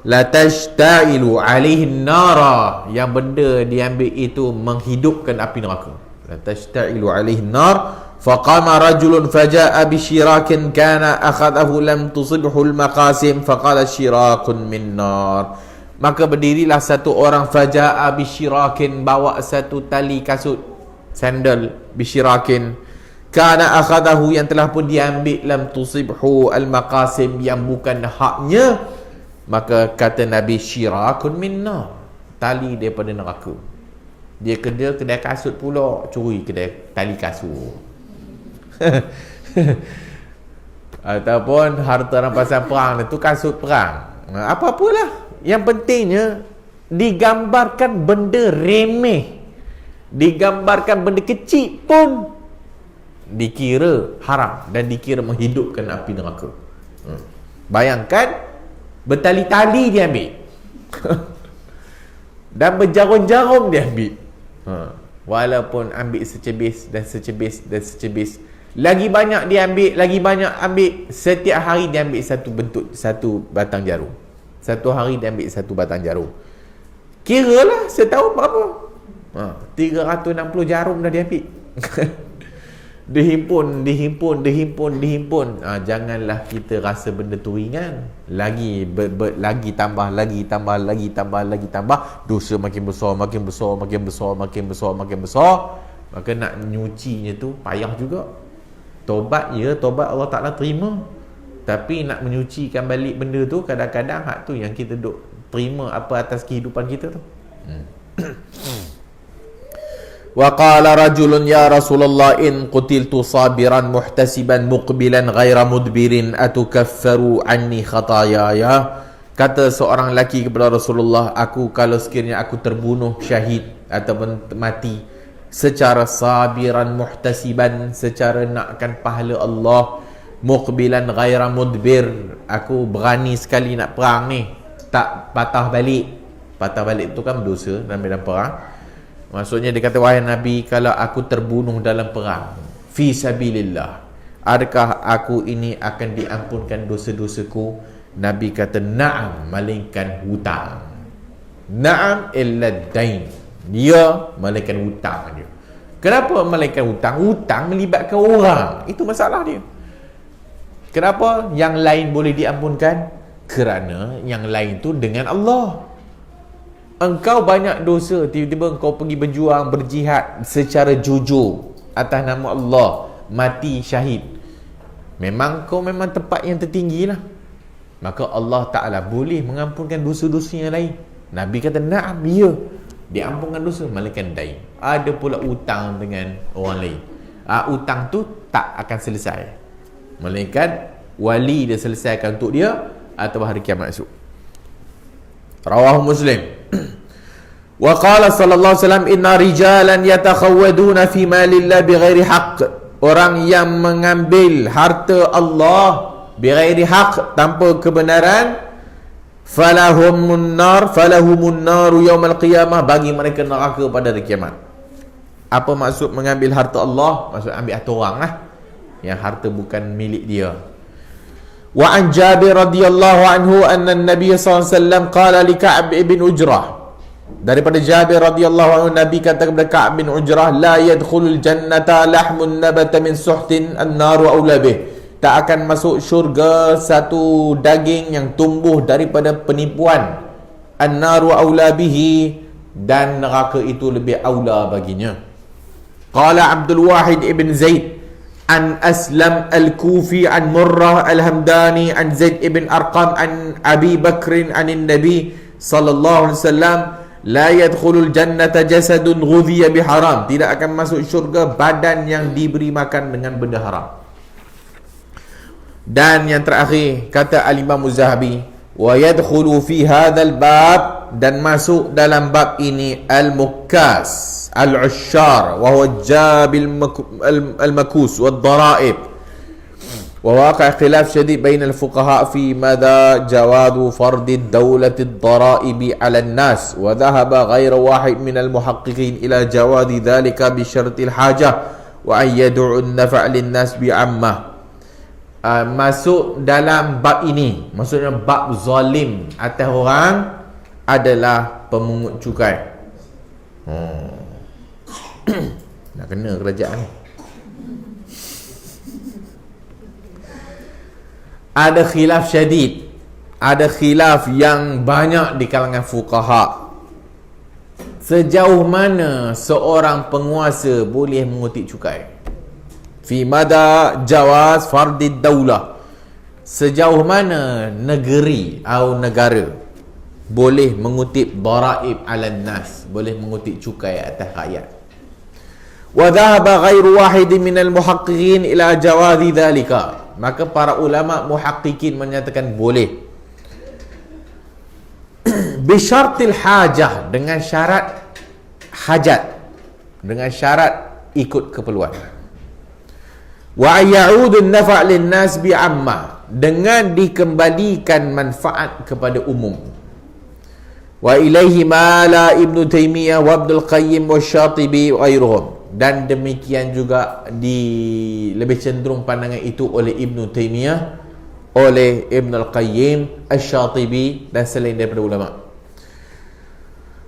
Speaker 1: la tashtailu alaihi nara, yang benda diambil itu menghidupkan api neraka. La tashtailu alaihi nar. Faqama rajulun faja'a bisyirakin kana akhadahu lam tusibhu al-maqasim faqala syirakun min nar. Maka berdirilah satu orang, faja'a bisyirakin, bawa satu tali kasut sandal, bisyirakin kana akhadahu, yang telah pun diambil, lam tusibhu al-maqasim, yang bukan haknya. Maka kata Nabi, syirakun min nar, tali daripada neraka. Dia kerja kedai kasut pula, curi kedai tali kasut. Ataupun harta rampasan perang itu kasut perang, apa-apalah. Yang pentingnya digambarkan benda remeh, digambarkan benda kecil pun dikira haram dan dikira menghidupkan api neraka. Bayangkan bertali-tali dia ambil dan berjarum-jarum dia ambil. Walaupun ambil secebis dan secebis dan secebis, lagi banyak dia ambil, lagi banyak ambil. Setiap hari dia ambil satu bentuk, satu batang jarum. Satu hari dia ambil satu batang jarum. Kiralah setahun berapa? 360 jarum dah dia ambil. Dihimpun. Janganlah kita rasa benda tu ringan. Lagi tambah. Dosa makin besar. Maka nak nyucinya tu payah juga. Tobat Allah Ta'ala terima, tapi nak menyucikan balik benda tu, kadang-kadang hak tu yang kita duk terima apa atas kehidupan kita tu. Wa qala rajulun ya Rasulullah in qutiltu sabiran muhtasiban muqbilan ghaira mudbirin atukaffaru anni khatayaya. Kata seorang lelaki kepada Rasulullah, aku kalau sekiranya aku terbunuh syahid ataupun mati secara sabiran muhtasiban, secara nakkan pahala Allah, muqbilan ghaira mudbir, aku berani sekali nak perang ni, tak patah balik. Patah balik tu kan dosa dalam medan perang. Maksudnya dia kata, wahai Nabi, kalau aku terbunuh dalam perang fi sabilillah, adakah aku ini akan diampunkan dosa-dosaku? Nabi kata, na'am, malingkan hutang. Na'am illa dain, dia malingkan hutang dia. Kenapa malingkan hutang? Hutang melibatkan orang, itu masalah dia. Kenapa yang lain boleh diampunkan? Kerana yang lain tu dengan Allah. Engkau banyak dosa, tiba-tiba engkau pergi berjuang, berjihad secara jujur atas nama Allah, mati syahid, memang kau memang tempat yang tertinggi lah. Maka Allah Ta'ala boleh mengampunkan dosa-dosa yang lain. Nabi kata, na'am, ya, diampunkan dosa, malaikat dain. Ada pula utang dengan orang lain. Utang tu tak akan selesai, melainkan wali dia selesaikan untuk dia atau hari kiamat esok. Rawahu Muslim. Wa qala sallallahu alaihi wasallam, inna rijalan yatakhawaduna fi malillah bighairi haqq. Orang yang mengambil harta Allah bighairi haqq, tanpa kebenaran, falahumun naru yaumal qiyamah, bagi mereka neraka pada hari kiamat. Apa maksud mengambil harta Allah? Maksud ambil harta orang lah, yang harta bukan milik dia. Wa an Jabir radhiyallahu anhu anna an-nabiy sallallahu alaihi wasallam qala li Ka'b ibn Ujrah. Daripada Jabir radhiyallahu anhu, Nabi kata kepada Ka'b bin Ujrah, la yadkhulul jannata lahmun nabata min suhtin an-naru aula bih. Tak akan masuk syurga satu daging yang tumbuh daripada penipuan, an-naru aula bihi, dan neraka itu lebih aula baginya. Qala Abdul Wahid ibn Zaid an Aslam al-Kufi an Murrah al-Hamdani an Zaid ibn Arqam an Abi Bakrin an Nabi sallallahu alaihi wasallam, la yadkhulul jannata jasadun ghudhiya biharam. Tidak akan masuk syurga badan yang diberi makan dengan benda haram. Dan yang terakhir kata al-Imam Az-Zahabi, wa yadkhulu fi hadzal bab dan masuk dalam bab ini al-mukkas al-ushar wa huwa jabil al-makus wa ad-daraib wa waqa' khilaf syadid bain al-fuqaha fi madha jawadu fard ad-dawlah ad-daraib 'ala an-nas wa dhahaba ghayr wahid min al-muhaqqiqin ila jawadi dhalika bi syart al-hajah wa an yad'u an-naf' lin-nas bi 'ammah. Masuk dalam bab ini, maksudnya bab zalim atas orang adalah pemungut cukai. Nak kena kerajaan ni. Ada khilaf syadid, ada khilaf yang banyak di kalangan fuqaha. Sejauh mana seorang penguasa boleh mengutip cukai? Fi mada jawaz fardid daulah, sejauh mana negeri atau negara boleh mengutip daraib ala nas, boleh mengutip cukai atas rakyat. Wa dhahaba ghairu wahidin minal muhaqqiqin ila jawazi dhalika, maka para ulama muhaqqiqin menyatakan boleh bi syartil hajah, dengan syarat hajat, dengan syarat ikut keperluan. Wa ya'udun nafa' lin-nas bi'ammah, dengan dikembalikan manfaat kepada umum. Wa ilaihi mala Ibnu Taimiyah wa Ibnul Qayyim wa Syatibi wa ghairuhum, dan demikian juga lebih cenderung pandangan itu oleh Ibnu Taimiyah, oleh Ibnul Qayyim, Asy-Syatibi dan selain daripada ulama.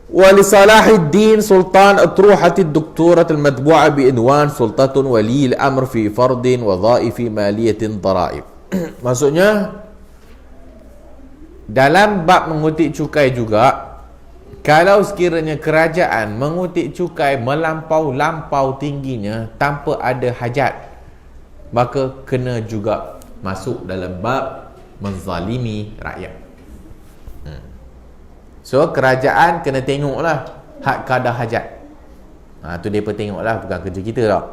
Speaker 1: ولصلاح الدين سلطان أطروحة الدكتورة المتبوعة بعنوان سلطة ولي الأمر في فرض وظائف مالية ضرائب. Maksudnya dalam bab mengutip cukai juga, kalau sekiranya kerajaan mengutip cukai melampau-lampau tingginya tanpa ada hajat, maka kena juga masuk dalam bab menzalimi rakyat. So kerajaan kena tengoklah hak kadar hajat. Tu mereka tengoklah, bukan kerja kita tak.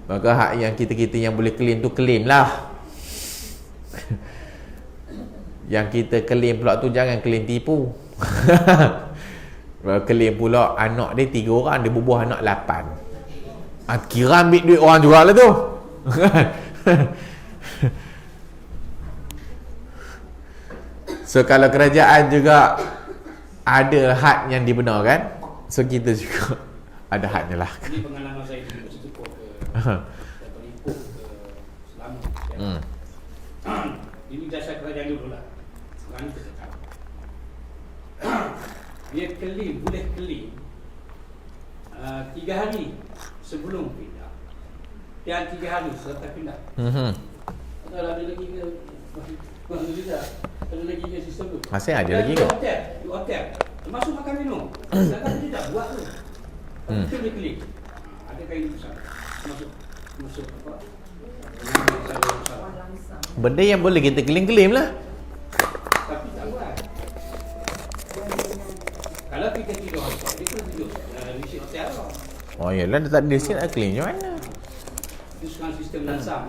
Speaker 1: Maka hak yang kita-kita yang boleh claim tu claim lah. Yang kita claim pula tu jangan claim tipu. Claim pula anak dia 3 orang, dia bubuh anak 8. Kira ambil duit orang jugalah tu. So kalau kerajaan juga ada hak yang dibenarkan, so kita juga ada haknya lah.
Speaker 3: Ini pengalaman saya di situ ke Ipoh, ke Selangor. Ini dasar kerajaan dulu lah. Sekarang kita tahu. Dia claim, boleh claim 3 hari sebelum pindah dan 3 hari selepas pindah. Atau ada lagi ke? Ada lagi ke sistem tu?
Speaker 1: Masih ada lagi ke?
Speaker 3: Di hotel. Termasuk makan minum. Sedangkan dia tak buat tu. Itu dia klik. Ada kain besar. Masuk apa?
Speaker 1: Benda yang boleh kita claim lah.
Speaker 3: Tapi tak buat. Kalau kita tidur hotel, dia pun tidur di hotel lah.
Speaker 1: Oh yalah, dia tak ada receipt nak claim macam mana?
Speaker 3: Itu sekarang sistem lansam.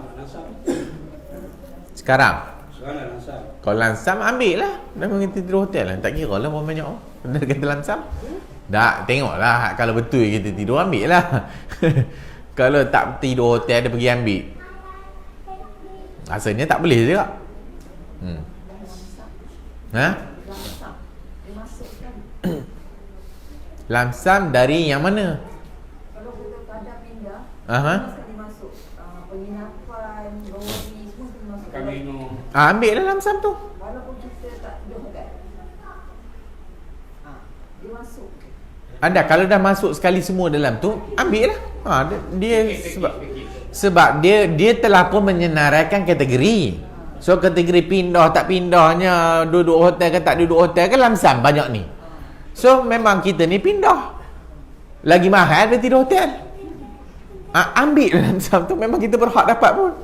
Speaker 1: Sekarang
Speaker 3: Sekarang lansam.
Speaker 1: kalau lansam ambil lah, memang kita tidur hotel lah, tak kira lah berapa banyak benda kata lansam. Tak, tengoklah kalau betul kita tidur, ambil lah. Kalau tak tidur hotel dia pergi ambil, rasanya tak boleh juga. Lamsam dari yang mana?
Speaker 4: Kalau kita pada pindah,
Speaker 1: Aha.
Speaker 4: sekali masuk penginapan, lori, semua kena masuk.
Speaker 3: Makan minum.
Speaker 1: Ambil lah lamsam tu.
Speaker 4: Walaupun kita tak tidur hotel, dia masuk.
Speaker 1: Anda kalau dah masuk sekali semua dalam tu, ambil lah. Dia sebab dia telah pun menyenaraikan kategori. So kategori pindah tak pindahnya, duduk hotel ke tak duduk hotel ke, lamsam banyak ni. So memang kita ni pindah, lagi mahal dia tidur hotel. Ambil lamsam tu, memang kita berhak dapat pun.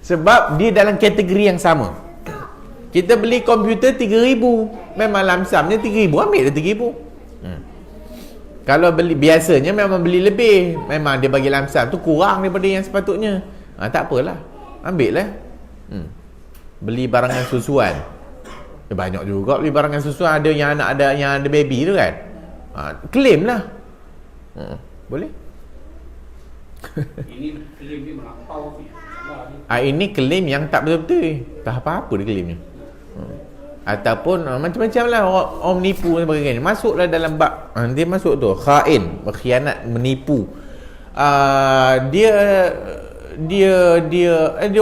Speaker 1: Sebab dia dalam kategori yang sama. Kita beli komputer 3,000, memang lamsamnya 3,000, ambil dia 3,000. Kalau beli biasanya memang beli lebih, memang dia bagi lamsam tu kurang daripada yang sepatutnya. Tak apalah, ambil lah. Beli barangan susuan. Banyak juga beli barangan susu, ada yang anak ada yang ada baby tu kan. Claim lah. Boleh?
Speaker 3: Ini klaim dia melampau ni.
Speaker 1: Ini claim yang tak betul-betul. Tak apa-apa dia claimnya. Ataupun macam-macam lah orang menipu dan sebagainya. Masuklah dalam bab dia masuk tu khain, berkhianat, menipu. Dia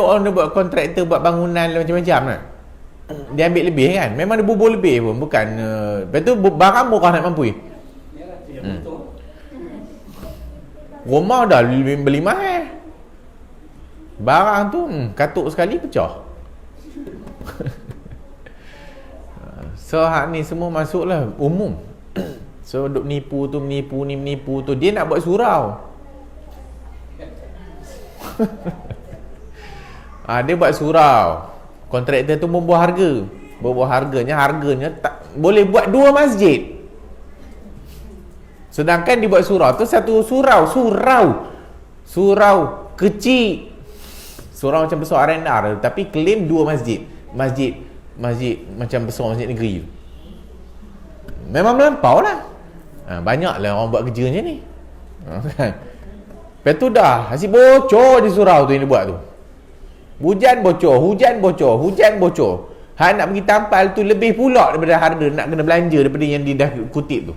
Speaker 1: orang dia buat kontraktor buat bangunan macam-macam lah. Dia ambil lebih kan. Memang dia bubur lebih pun. Bukan lepas tu barang murah nak mampu.
Speaker 3: Yalah, tu yang betul.
Speaker 1: Rumah dah beli mahal. Barang tu katuk sekali pecah. So hak ni semua masuklah umum. So duk menipu tu, dia nak buat surau. Dia buat surau. Kontraktor tu membuat harga. Harganya tak boleh buat 2 masjid. Sedangkan dia buat surau tu satu surau kecil. Surau macam besar R&R tapi claim 2 masjid macam besar masjid negeri. Memang melampau lah. Banyaklah orang buat kerja macam ni. Lepas tu dah asyik bocor di surau tu yang dia buat tu. Hujan bocor. Hak nak pergi tampal tu lebih pula daripada harga nak kena belanja daripada yang dia dah kutip tu.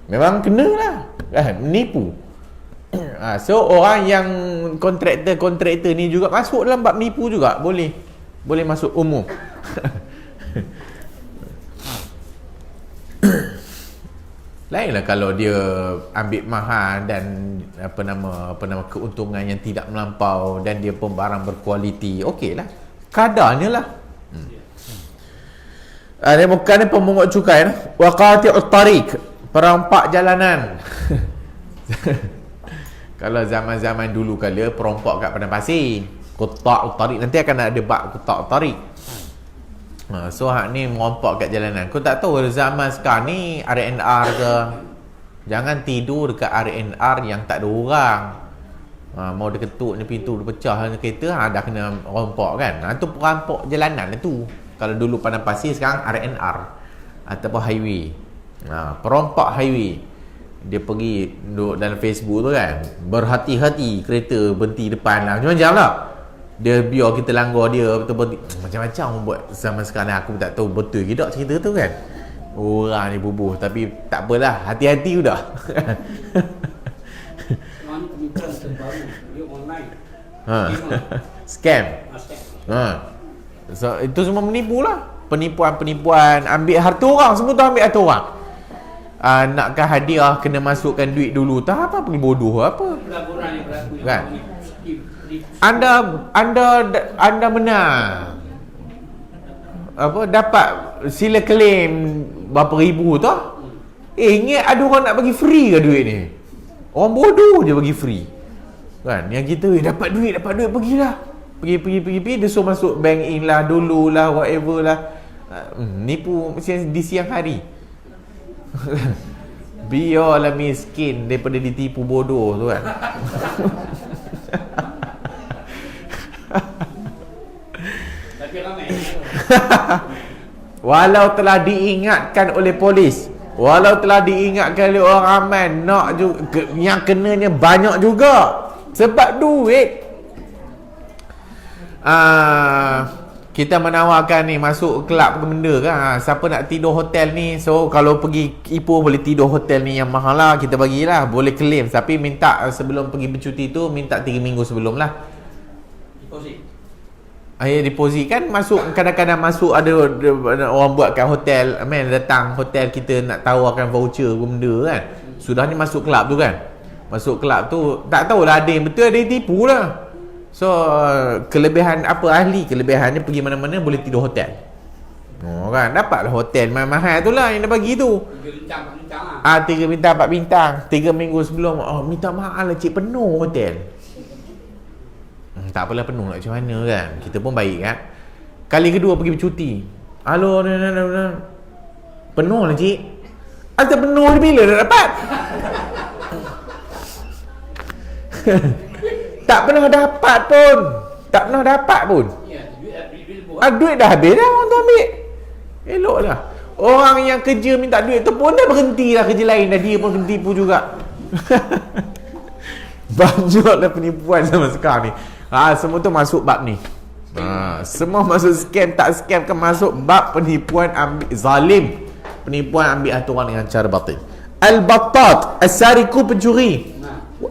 Speaker 1: Memang kena lah kan, menipu. So orang yang kontraktor ni juga masuk dalam bab menipu juga. Boleh masuk umum. Lainlah kalau dia ambil mahal dan apa nama keuntungan yang tidak melampau dan dia pun barang berkualiti, okeylah. Kadarnya lah. Dia bukan pemungut cukai lah. Wa qati'ut tariq, perompak jalanan. Kalau zaman-zaman dulu kala perompak kat padang pasir, qata'ut tariq, nanti akan ada bab qata'ut tariq. So hak ni merompak kat jalanan. Kau tak tahu zaman sekarang ni R&R ke. Jangan tidur dekat R&R yang tak ada orang. Mau dia ketuk ni pintu, dia pecah kereta, dah kena rompak kan. Itu perampok jalanan itu. Kalau dulu padang pasir, sekarang R&R ataupun highway. Perompak highway. Dia pergi duduk dalam Facebook tu kan, berhati-hati kereta berhenti depan lah, macam-macam lah. Dia biar kita langgar dia betul-betul. Macam-macam orang buat zaman sekarang. Aku tak tahu betul ke tak cerita tu kan. Orang ni bubuh. Tapi tak apalah, hati-hati sudah.
Speaker 3: Sekarang ni pemikiran terbaru, dia online.
Speaker 1: Scam. So itu semua menipu lah. Penipuan, ambil harta orang. Semua tu ambil harta orang. Nakkan hadiah kena masukkan duit dulu. Tak apa, pergi bodoh apa.
Speaker 3: Pelaburan yang berlaku
Speaker 1: kan? Anda benar. Dapat sila claim berapa ribu tu. Ingat ada orang nak bagi free ke duit ni? Orang bodoh je bagi free. Kan? Yang kita dapat duit pergilah. Pergi dia suruh masuk bank in lah, dulu lah, whatever lah. Nipu di siang hari. Biarlah miskin daripada ditipu bodoh tu kan.
Speaker 3: Tapi ramai.
Speaker 1: Walau telah diingatkan oleh polis, walau telah diingatkan oleh orang ramai, nak juga yang kenanya banyak juga sebab duit. Kita menawarkan ni masuk kelab ke benda kan. Siapa nak tidur hotel ni, so kalau pergi Ipoh boleh tidur hotel ni yang mahal lah, kita bagilah, boleh claim. Tapi minta sebelum pergi bercuti tu, minta 3 minggu sebelum lah deposit kan. Masuk kadang-kadang masuk ada orang buat kat hotel, datang hotel kita nak tawarkan voucher ke benda kan. Sudah ni masuk kelab tu kan. Masuk kelab tu tak tahulah, ada yang betul, ada yang tipu lah. So kelebihan apa kelebihannya pergi mana-mana boleh tidur hotel. Kan dapatlah hotel mahal tu lah yang dia bagi tu. 3 bintang 4 bintang 3 minggu sebelum. Minta mahal lah cik, penuh hotel. Tak apalah, penuh nak macam mana kan. Kita pun baik kan. Kali kedua pergi bercuti, halo, penuh lah cik. Asal penuh ni bila dah dapat? Tak pernah dapat pun.
Speaker 3: Ya, duit
Speaker 1: Duit dah habis dah orang tu ambil. Eloklah. Orang yang kerja minta duit tu pun dah berhenti lah kerja lain dah, dia pun kena tipu juga. Banyaklah penipuan sama sekarang ni. Semua tu masuk bab ni. Semua masuk scam tak scam kan, masuk bab penipuan ambil zalim, penipuan ambil harta orang dengan cara batil. Al-battat, as-sariku pencuri.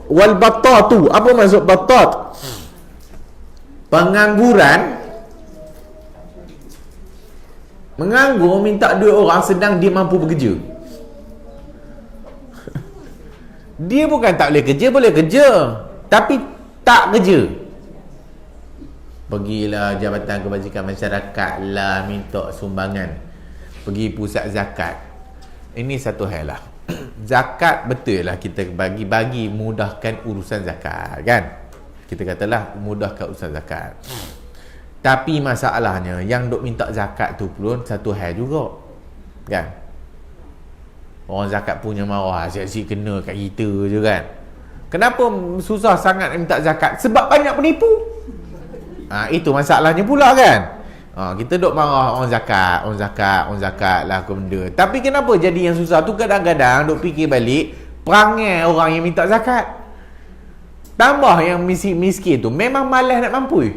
Speaker 1: Wal-battatu, apa maksud battat? Pengangguran. Menganggur minta duit orang sedang dia mampu bekerja. Dia bukan tak boleh kerja, boleh kerja, tapi tak kerja. Pergilah Jabatan Kebajikan Masyarakat lah, minta sumbangan, pergi pusat zakat. Ini satu hal lah. Zakat betul lah kita bagi mudahkan urusan zakat kan, kita katalah mudahkan urusan zakat. Tapi masalahnya yang duk minta zakat tu pun satu hal juga kan. Orang zakat punya marah, asyik-asyik kena kat kita je kan. Kenapa susah sangat minta zakat? Sebab banyak penipu. Itu masalahnya pula kan. Kita duk marah orang zakat lah ke benda. Tapi kenapa jadi yang susah tu? Kadang-kadang duk fikir balik perangai orang yang minta zakat. Tambah yang miskin tu memang malas nak mampu.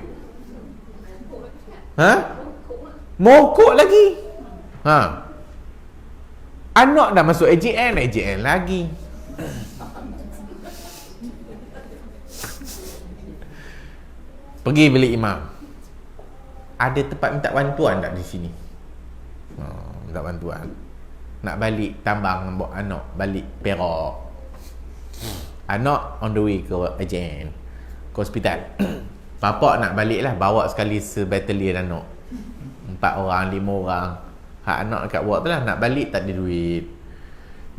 Speaker 1: Mokok lagi. Anak dah masuk AJN lagi. Pergi bilik imam. Ada tempat minta bantuan tak di sini? Minta bantuan. Nak balik tambang bawa anak balik Perak. Anak on the way ke AJN, ke hospital. Bapak nak balik lah, bawa sekali sebatalion anak. 4 orang, 5 orang. Hak anak dekat buat tu lah, nak balik tak ada duit.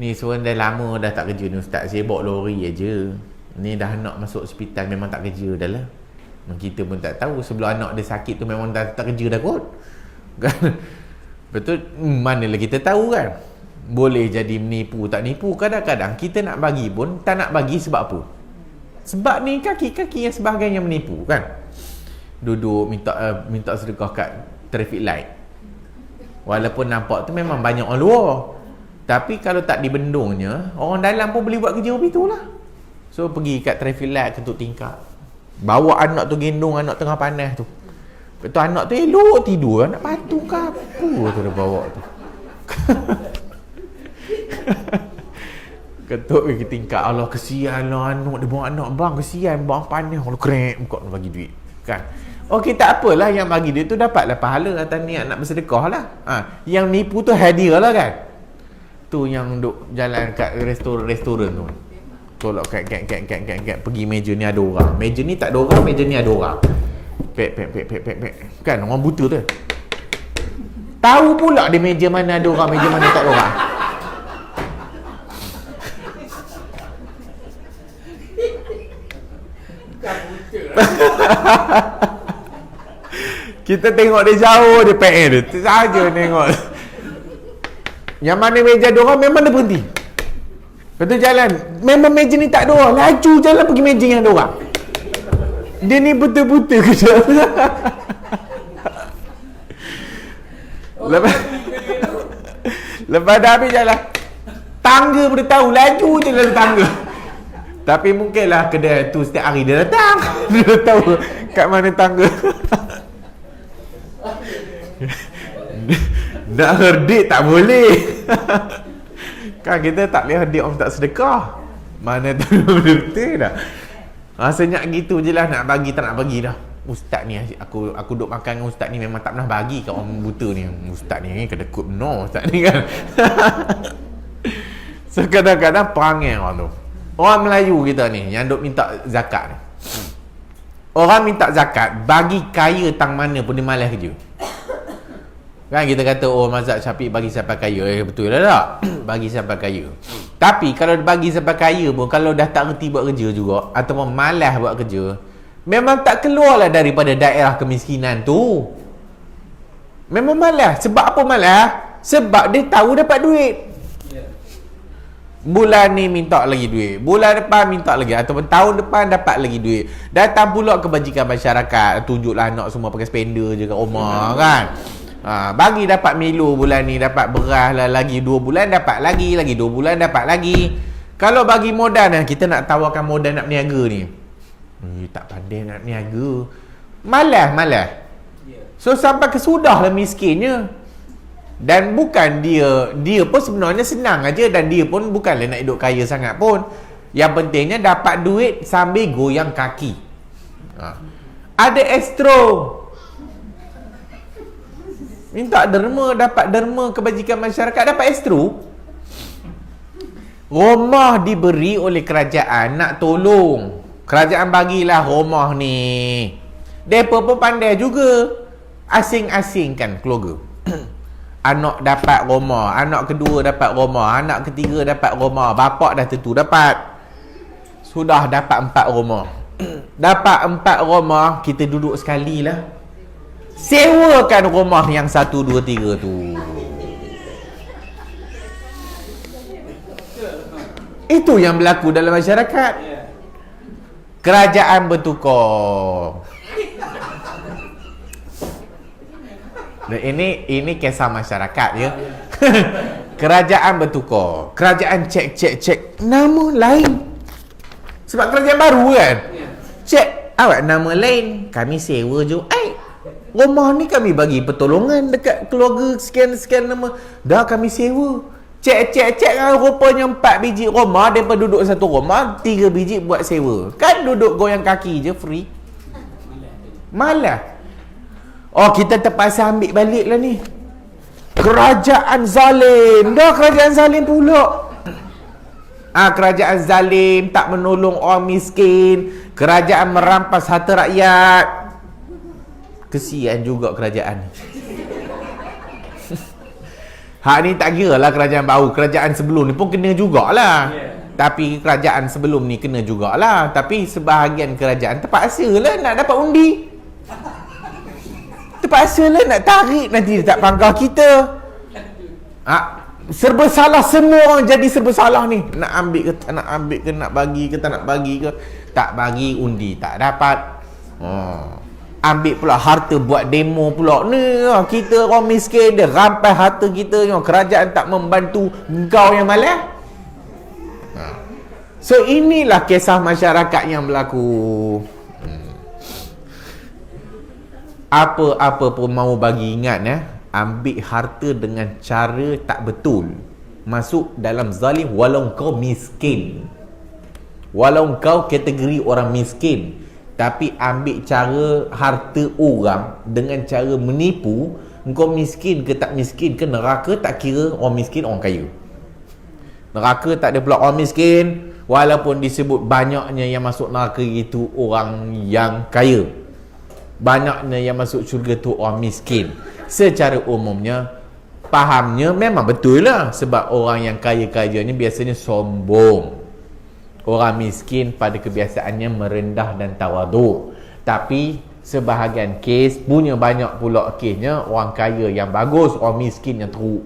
Speaker 1: Ni seorang dah lama dah tak kerja ni ustaz, saya bawa lori aja. Ni dah anak masuk hospital memang tak kerja dah lah. Kita pun tak tahu sebelum anak dia sakit tu memang dah tak kerja dah kot. Kan? Betul, manalah kita tahu kan. Boleh jadi menipu tak nipu. Kadang-kadang kita nak bagi pun tak nak bagi sebab apa? Sebab ni kaki-kaki yang sebagainya menipu kan. Duduk minta sedekah kat traffic light. Walaupun nampak tu memang banyak orang luar, tapi kalau tak dibendungnya, orang dalam pun boleh buat kerja begitu lah. So pergi kat traffic light, ketuk tingkap, bawa anak tu, gendong anak tengah panas tu. Betul, anak tu elok tidur, anak patu ke apa tu dia bawa tu. Ketuk pergi tingkap, Allah kesian lah anak dia, bawa anak bang, kesian bang panas, Allah krek buka bagi duit kan. Okey, tak apalah, yang bagi duit tu dapatlah pahala atas niat nak bersedekah lah. Yang nipu tu hadiah lah kan. Tu yang duk jalan kat restoran tu, tolak kat pergi meja ni ada orang, meja ni tak ada orang, meja ni ada orang, pek kan, orang buta tu tahu pula di meja mana ada orang, meja mana tak ada orang. Kita tengok dia jauh, dia pek dia saja tengok. Yang mana meja ada orang memang dia berhenti. Lepas tu jalan, memang meja ni tak ada orang, laju jalan pergi meja yang ada orang. Dia ni betul-betul kerja. Lepas dah habis jalan, tangga pun dia tahu, laju je lalu tangga. Tapi mungkinlah kedai tu setiap hari dia datang. Dia tahu kat mana tangga. Nak herdik tak boleh. Kan kita tak boleh herdik orang tak sedekah. Mana tu betul dah. Rasanya gitu je lah, nak bagi tak nak bagi dah. Ustaz ni, aku duduk makan dengan ustaz ni memang tak pernah bagi kat orang buta ni. Ustaz ni kedekut benar ustaz ni kan. So kadang-kadang perangai orang tu. Orang Melayu kita ni yang duk minta zakat ni. Orang minta zakat, bagi kaya tang mana pun dia malas kerja. Kan kita kata, oh mazhab Syafi'i bagi sampai kaya. Betul lah tak? Bagi sampai kaya. Tapi kalau bagi sampai kaya pun, kalau dah tak reti buat kerja juga, ataupun malas buat kerja, memang tak keluarlah daripada daerah kemiskinan tu. Memang malas. Sebab apa malas? Sebab dia tahu dapat duit. Bulan ni minta lagi duit, bulan depan minta lagi, ataupun tahun depan dapat lagi duit. Datang pula kebajikan masyarakat, tunjuklah anak semua pakai spender je kat rumah kan. Bagi dapat Milo bulan ni, dapat beras lah, lagi 2 bulan dapat lagi 2 bulan dapat lagi. Kalau bagi modal, kita nak tawarkan modal nak berniaga ni, tak pandai nak berniaga, malas. So sampai kesudahlah miskinnya. Dan bukan dia pun sebenarnya senang aja, dan dia pun bukanlah nak hidup kaya sangat pun. Yang pentingnya dapat duit sambil goyang kaki. Ada estro, minta derma, dapat derma kebajikan masyarakat, dapat estro. Rumah diberi oleh kerajaan nak tolong. Kerajaan bagilah rumah ni. Depa pun pandai juga asing-asingkan keluarga. Anak dapat rumah, anak kedua dapat rumah, anak ketiga dapat rumah, bapak dah tentu dapat. Sudah dapat 4 rumah. Dapat 4 rumah, kita duduk sekali lah, sewakan rumah yang 1, 2, 3 tu. Itu yang berlaku dalam masyarakat. Kerajaan bertukar. Dan ini kisah masyarakat ya. Kerajaan bertukar. Kerajaan cek nama lain. Sebab kerajaan baru kan. Cek awak nama lain, kami sewa je. Rumah ni kami bagi pertolongan dekat keluarga sekian nama. Dah kami sewa. Cek rupanya 4 biji rumah, mereka duduk satu rumah, 3 biji buat sewa. Kan duduk goyang kaki je, free. Malah. Kita terpaksa ambil balik lah ni. Kerajaan zalim. Dah kerajaan zalim pula. Kerajaan zalim, tak menolong orang miskin. Kerajaan merampas harta rakyat. Kesian juga kerajaan ni. Hak ni tak kira lah kerajaan baru, kerajaan sebelum ni pun kena jugalah. Tapi kerajaan sebelum ni kena jugalah. Tapi sebahagian kerajaan terpaksa lah nak dapat undi. Terpaksa lah nak tarik, nanti dia tak pangkah kita. Serba salah, semua orang jadi serba salah ni. Nak ambil ke tak nak ambil ke, nak bagi ke tak nak bagi ke. Tak bagi undi, tak dapat. Ambil pula harta buat demo pula ni. Kita orang miskin, dia rampai harta kita. Kerajaan tak membantu, kau yang malas. So inilah kisah masyarakat yang berlaku. Apa-apa pun mau bagi ingat ambil harta dengan cara tak betul, masuk dalam zalim. Walau kau miskin, walau kau kategori orang miskin, tapi ambil cara harta orang dengan cara menipu, engkau miskin ke tak miskin ke neraka, tak kira orang miskin orang kaya. Neraka tak ada pula orang miskin, walaupun disebut banyaknya yang masuk neraka itu orang yang kaya, banyaknya yang masuk syurga tu orang miskin. Secara umumnya fahamnya memang betul lah, sebab orang yang kaya-kaya ni biasanya sombong. Orang miskin pada kebiasaannya merendah dan tawaduk. Tapi sebahagian kes punya banyak pula kesnya orang kaya yang bagus, orang miskin yang teruk.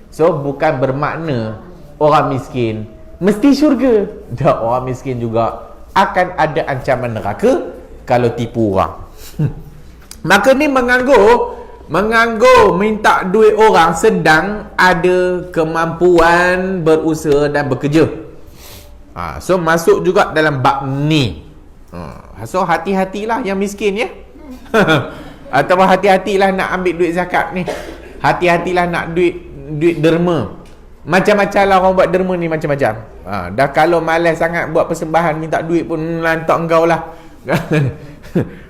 Speaker 1: So bukan bermakna orang miskin mesti syurga. Dah, orang miskin juga akan ada ancaman neraka kalau tipu orang. Maka ni menganggur minta duit orang sedang ada kemampuan berusaha dan bekerja. So masuk juga dalam bab ni. So hati-hatilah yang miskin ya. Atau hati-hatilah nak ambil duit zakat ni. Hati-hatilah nak duit derma. Macam-macam lah orang buat derma ni, macam-macam. Dah kalau malas sangat buat persembahan, minta duit pun lantak engkau lah.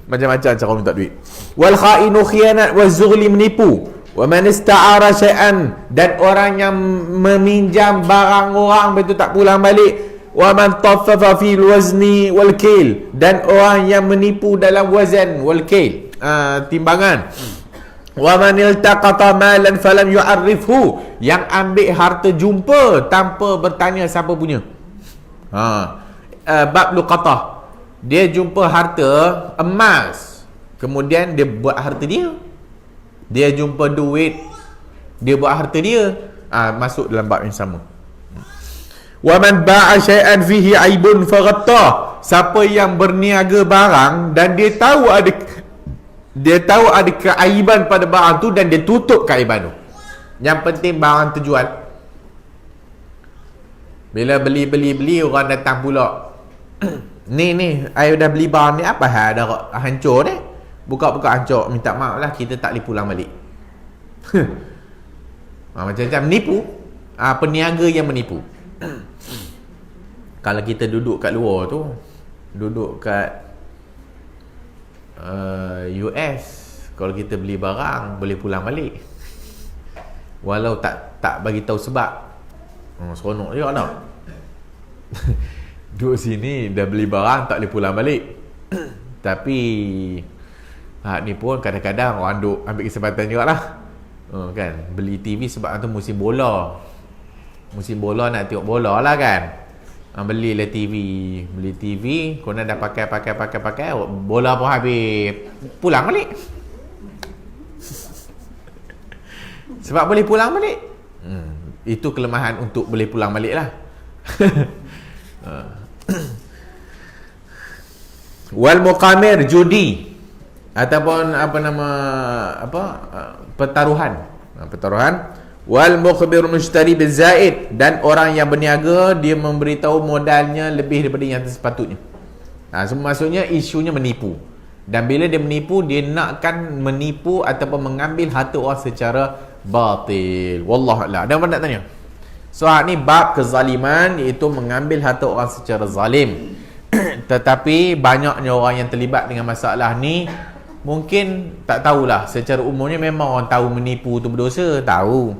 Speaker 1: Macam-macam cara minta duit. Wal khainu khianat wa zughli, menipu. Wa man ista'ara syai'an, dan orang yang meminjam barang orang betul tak pulang balik. Wa man taffafa fil wazni wal kail, dan orang yang menipu dalam wazan wal kail, timbangan. Wa man iltaqata malan falam yu'arrifhu, yang ambil harta jumpa tanpa bertanya siapa punya. Bab luqatah, dia jumpa harta emas, kemudian dia buat harta dia. Dia jumpa duit, dia buat harta dia. Masuk dalam bab yang sama. Wa man ba'a syai'an fihi aibun faghatta, siapa yang berniaga barang dan dia tahu ada Dia tahu ada keaiban pada barang tu dan dia tutup keaiban tu. Yang penting barang terjual. Bila beli orang datang pula, ni I dah beli barang ni, apa hal dah hancur ni? Buka-buka hancur, minta maaf lah, kita tak boleh pulang balik. Macam-macam menipu. Peniaga yang menipu. Kalau kita duduk kat luar tu, duduk kat US, kalau kita beli barang boleh pulang balik, walau tak bagi tahu sebab. Seronok juga tak? Duduk sini dah beli barang tak boleh pulang balik. Tapi ni pun kadang-kadang orang duk ambil kesempatan juga lah. Kan, beli TV sebab tu musim bola nak tengok bola lah kan. Belilah TV, kau dah pakai, bola pun habis, pulang balik. Sebab boleh pulang balik. Itu kelemahan untuk boleh pulang balik lah. Wal muqamir, judi ataupun pertaruhan. Wal mukhbir mushtari bizaid, dan orang yang berniaga dia memberitahu modalnya lebih daripada yang sepatutnya. Maksudnya isunya menipu. Dan bila dia menipu, dia nakkan menipu ataupun mengambil harta orang secara batil. Wallahu a'lam. Ada apa nak tanya? Soal ni bab kezaliman, iaitu mengambil harta orang secara zalim. Tetapi banyaknya orang yang terlibat dengan masalah ni mungkin tak tahulah. Secara umumnya memang orang tahu menipu tu berdosa, tahu.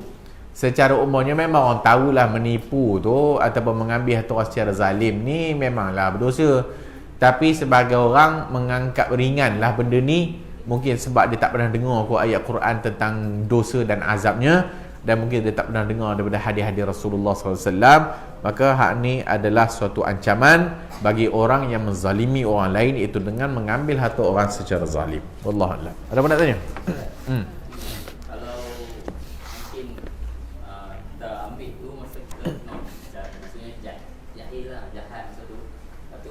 Speaker 1: Secara umumnya memang orang tahulah menipu tu ataupun mengambil harta orang secara zalim ni memanglah berdosa. Tapi sebagai orang mengangkat ringanlah benda ni, mungkin sebab dia tak pernah dengar ayat Quran tentang dosa dan azabnya, dan mungkin dia tak pernah dengar daripada hadis-hadis Rasulullah SAW. Maka hak ni adalah suatu ancaman bagi orang yang menzalimi orang lain, iaitu dengan mengambil harta orang secara zalim. Wallahu a'lam. Ada apa nak tanya?
Speaker 5: Kalau mungkin kita ambil tu masa kita maksudnya jahil lah, jahat masa tu. Lepas tu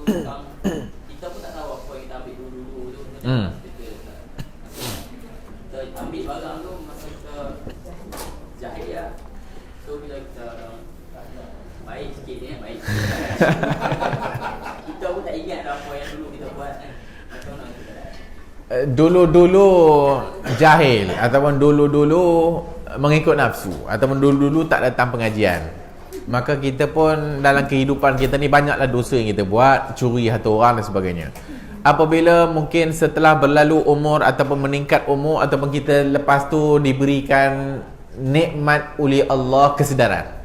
Speaker 5: kita pun tak tahu apa yang kita ambil dulu tu. Kita ambil barang tu masa kita jahil lah. So bila kita baik sikit ni, baik sikit. Kita pun tak ingat dah apa yang dulu kita buat kan. Macam mana kita
Speaker 1: dulu-dulu jahil ataupun dulu-dulu mengikut nafsu ataupun dulu-dulu tak datang pengajian, maka kita pun dalam kehidupan kita ni banyaklah dosa yang kita buat, curi harta orang dan sebagainya. Apabila mungkin setelah berlalu umur ataupun meningkat umur, ataupun kita lepas tu diberikan nikmat oleh Allah kesedaran,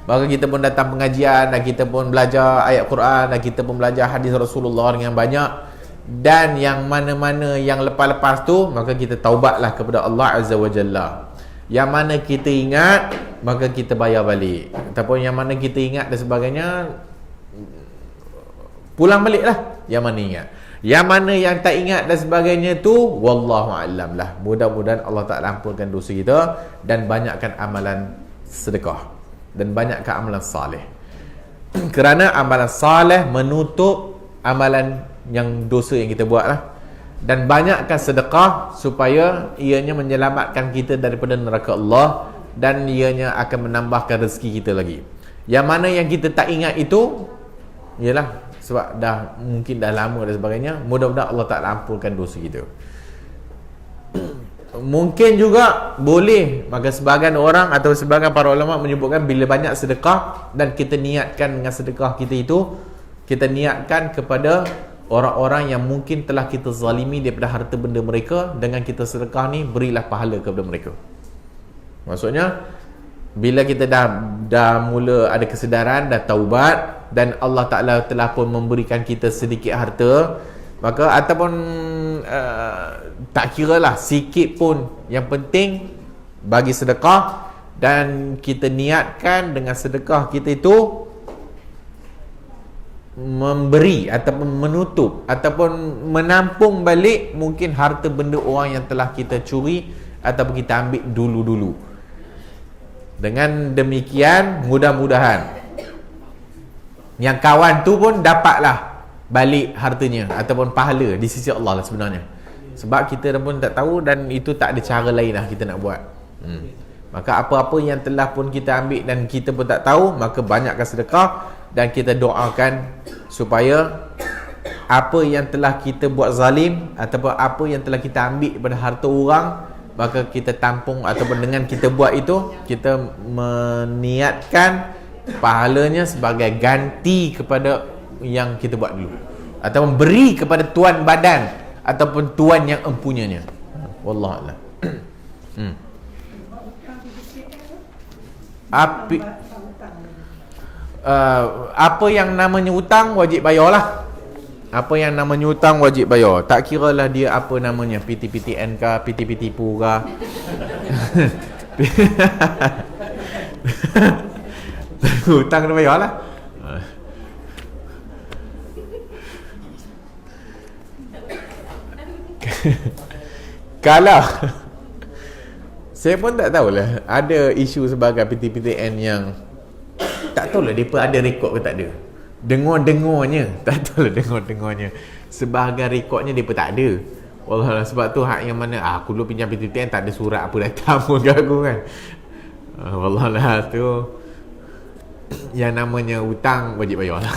Speaker 1: maka kita pun datang pengajian dan kita pun belajar ayat Quran dan kita pun belajar hadis Rasulullah dengan banyak. Dan yang mana-mana yang lepas-lepas tu, maka kita taubatlah kepada Allah Azza wa Jalla. Yang mana kita ingat, maka kita bayar balik. Ataupun yang mana kita ingat dan sebagainya, pulang baliklah yang mana ingat. Yang mana yang tak ingat dan sebagainya tu, wallahu a'lam lah. Mudah-mudahan Allah Ta'ala ampunkan dosa kita dan banyakkan amalan sedekah dan banyakkan amalan salih. Kerana amalan salih menutup amalan yang dosa yang kita buat lah. Dan banyakkan sedekah supaya ianya menyelamatkan kita daripada neraka Allah, dan ianya akan menambahkan rezeki kita lagi. Yang mana yang kita tak ingat itu, ialah sebab mungkin dah lama dan sebagainya. Mudah-mudahan Allah Ta'ala ampunkan dosa kita. Mungkin juga boleh, maka sebahagian orang atau sebahagian para ulama menyebutkan, bila banyak sedekah dan kita niatkan dengan sedekah kita itu, kita niatkan kepada orang-orang yang mungkin telah kita zalimi daripada harta benda mereka, dengan kita sedekah ni berilah pahala kepada mereka. Maksudnya bila kita dah mula ada kesedaran, dah taubat, dan Allah Ta'ala telah pun memberikan kita sedikit harta, maka ataupun tak kira lah sikit pun, yang penting bagi sedekah, dan kita niatkan dengan sedekah kita itu memberi ataupun menutup ataupun menampung balik mungkin harta benda orang yang telah kita curi ataupun kita ambil dulu-dulu. Dengan demikian mudah-mudahan yang kawan tu pun dapatlah balik hartanya ataupun pahala di sisi Allah lah sebenarnya. Sebab kita pun tak tahu, dan itu tak ada cara lain lah kita nak buat. Maka apa-apa yang telah pun kita ambil dan kita pun tak tahu, maka banyakkan sedekah. Dan kita doakan supaya apa yang telah kita buat zalim ataupun apa yang telah kita ambil daripada harta orang, maka kita tampung, ataupun dengan kita buat itu, kita meniatkan pahalanya sebagai ganti kepada yang kita buat dulu, ataupun beri kepada tuan badan ataupun tuan yang empunyanya. Wallahualam. Apa yang namanya hutang wajib bayarlah. Apa yang namanya hutang wajib bayar. Tak kiralah dia apa namanya, PTPTN kah, PT tipu kah. Hutang kena bayarlah. Kalau saya pun tak tahulah, ada isu sebagai PTPTN yang tak tahulah mereka ada rekod ke tak ada. Dengar-dengarnya, tak tahulah dengar-dengarnya, sebahagian rekodnya mereka tak ada. Wallah, sebab tu hak yang mana aku dulu pinjam PTPTN tak ada surat apa datang pun kat aku kan. Wallah lah, tu yang namanya hutang wajib bayar lah.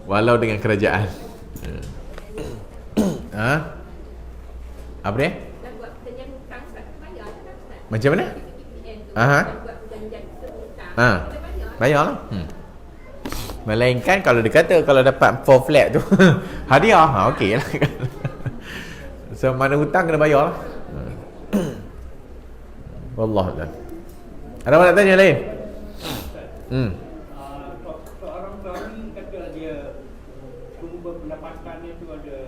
Speaker 1: Walau dengan kerajaan. Apa dia?
Speaker 2: Dah buat perjanjian hutang, tak bayar tak Ustaz?
Speaker 1: Macam mana?
Speaker 2: PTPTN tu,
Speaker 1: Aha.
Speaker 2: dah buat perjanjian hutang,
Speaker 1: Ha.
Speaker 2: kita bayar.
Speaker 1: Bayar lah. Melainkan kalau dia kata kalau dapat 4 flat tu hadiah, okey lah kan. So mana hutang kena bayar lah. Wallahualam. Ada apa nak tanya lain?
Speaker 3: Seorang suami kata dia sumber pendapatannya tu ada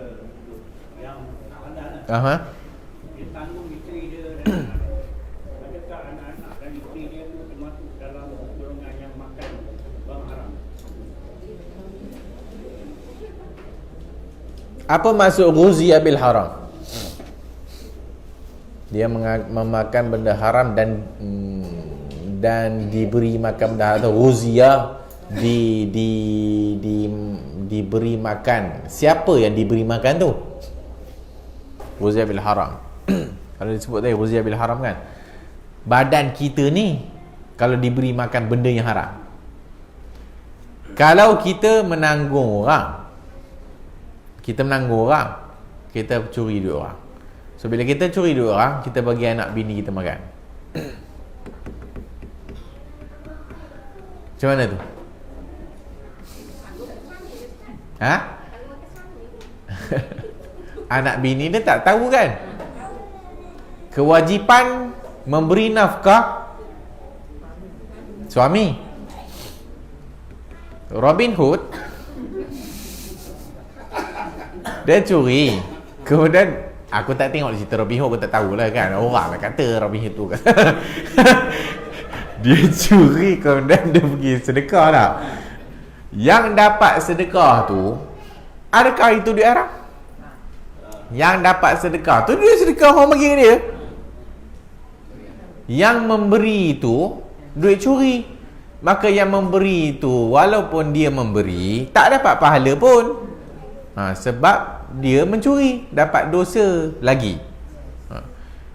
Speaker 3: yang anak-anak.
Speaker 1: Aha.
Speaker 3: Dia tanggung isteri dia dan anak-anak. Adakah anak-anak dan isteri dia tu termasuk dalam golongan yang makan barang haram?
Speaker 1: Apa maksud ghuziya bil haram? Dia memakan benda haram dan diberi makan benda haram. Ghuziya diberi makan. Siapa yang diberi makan tu? Ghuziya bil haram. Kalau disebut tadi ghuziya bil haram kan, badan kita ni kalau diberi makan benda yang haram. Kalau kita menanggung orang, kita curi duit orang. So bila kita curi duit orang, kita bagi anak bini kita makan. Macam mana tu? Ha? Anak bini dia tak tahu kan? Kewajipan memberi nafkah suami. Robin Hood dia curi, kemudian aku tak tengok cerita Robin Hood, aku tak tahulah kan, orang lah kata Robin Hood tu kan. Dia curi, kemudian dia pergi sedekah tak. Yang dapat sedekah tu, adakah itu duit haram? Yang dapat sedekah tu duit sedekah orang bagi dia. Yang memberi itu duit curi. Maka yang memberi itu, walaupun dia memberi, tak dapat pahala pun. Sebab dia mencuri, dapat dosa lagi.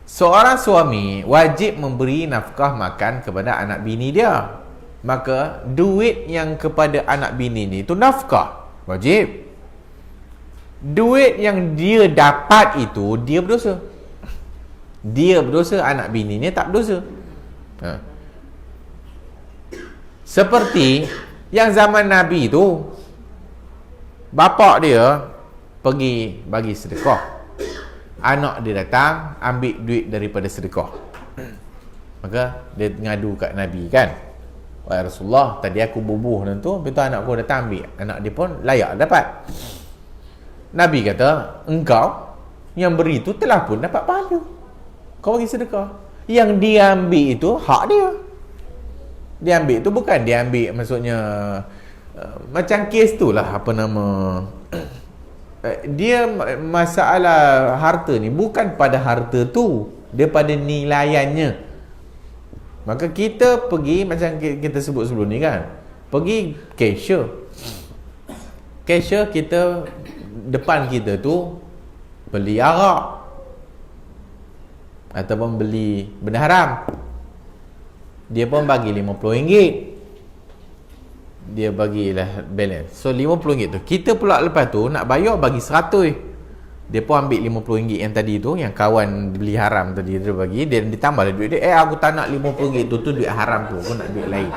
Speaker 1: Seorang suami wajib memberi nafkah makan kepada anak bini dia. Maka duit yang kepada anak bini ni tu nafkah wajib. Duit yang dia dapat itu dia berdosa. Dia berdosa, anak bini ni tak berdosa. Seperti yang zaman Nabi tu, bapak dia pergi bagi sedekah, anak dia datang ambil duit daripada sedekah. Maka dia ngadu kat Nabi kan, wahai Rasulullah, tadi aku bubuh dan tu, lepas tu anak aku datang ambil. Anak dia pun layak dapat. Nabi kata, engkau yang beri tu telah pun dapat pahala, kau bagi sedekah. Yang dia ambil itu hak dia. Dia ambil tu bukan dia ambil, maksudnya macam kes tu lah, apa nama, dia masalah harta ni bukan pada harta tu, dia pada nilaiannya. Maka kita pergi, macam kita sebut sebelum ni kan, pergi cashier kita, depan kita tu beli arak ataupun beli benda haram, dia pun bagi RM50, dia bagilah balance. So RM50 tu, kita pula lepas tu nak bayar bagi RM100. Dia pun ambil RM50 yang tadi tu, yang kawan beli haram tadi dia bagi, dia ditambah lah duit dia. Aku tak nak RM50 tu duit haram tu, aku nak duit lain.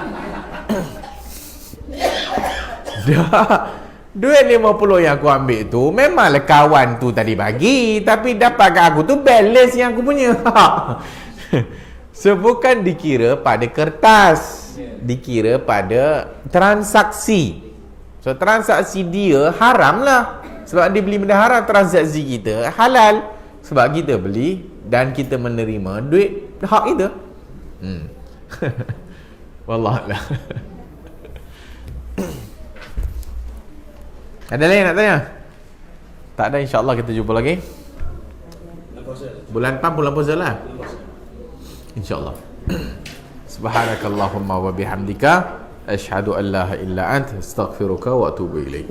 Speaker 1: Dah, duit RM50 yang aku ambil tu memanglah kawan tu tadi bagi, tapi dapat kat aku tu balance yang aku punya. So bukan dikira pada kertas, dikira pada transaksi. So transaksi dia haram lah, sebab dia beli benda haram. Transaksi kita halal sebab kita beli dan kita menerima duit hak kita. Wallahualam. Ada lagi nak tanya? Tak ada, insya-Allah kita jumpa lagi. Bulan 4 bulan puasa lah. InsyaAllah. Subhanakallahumma wa bihamdika asyhadu an la ilaha illa anta astaghfiruka wa atubu ilaik.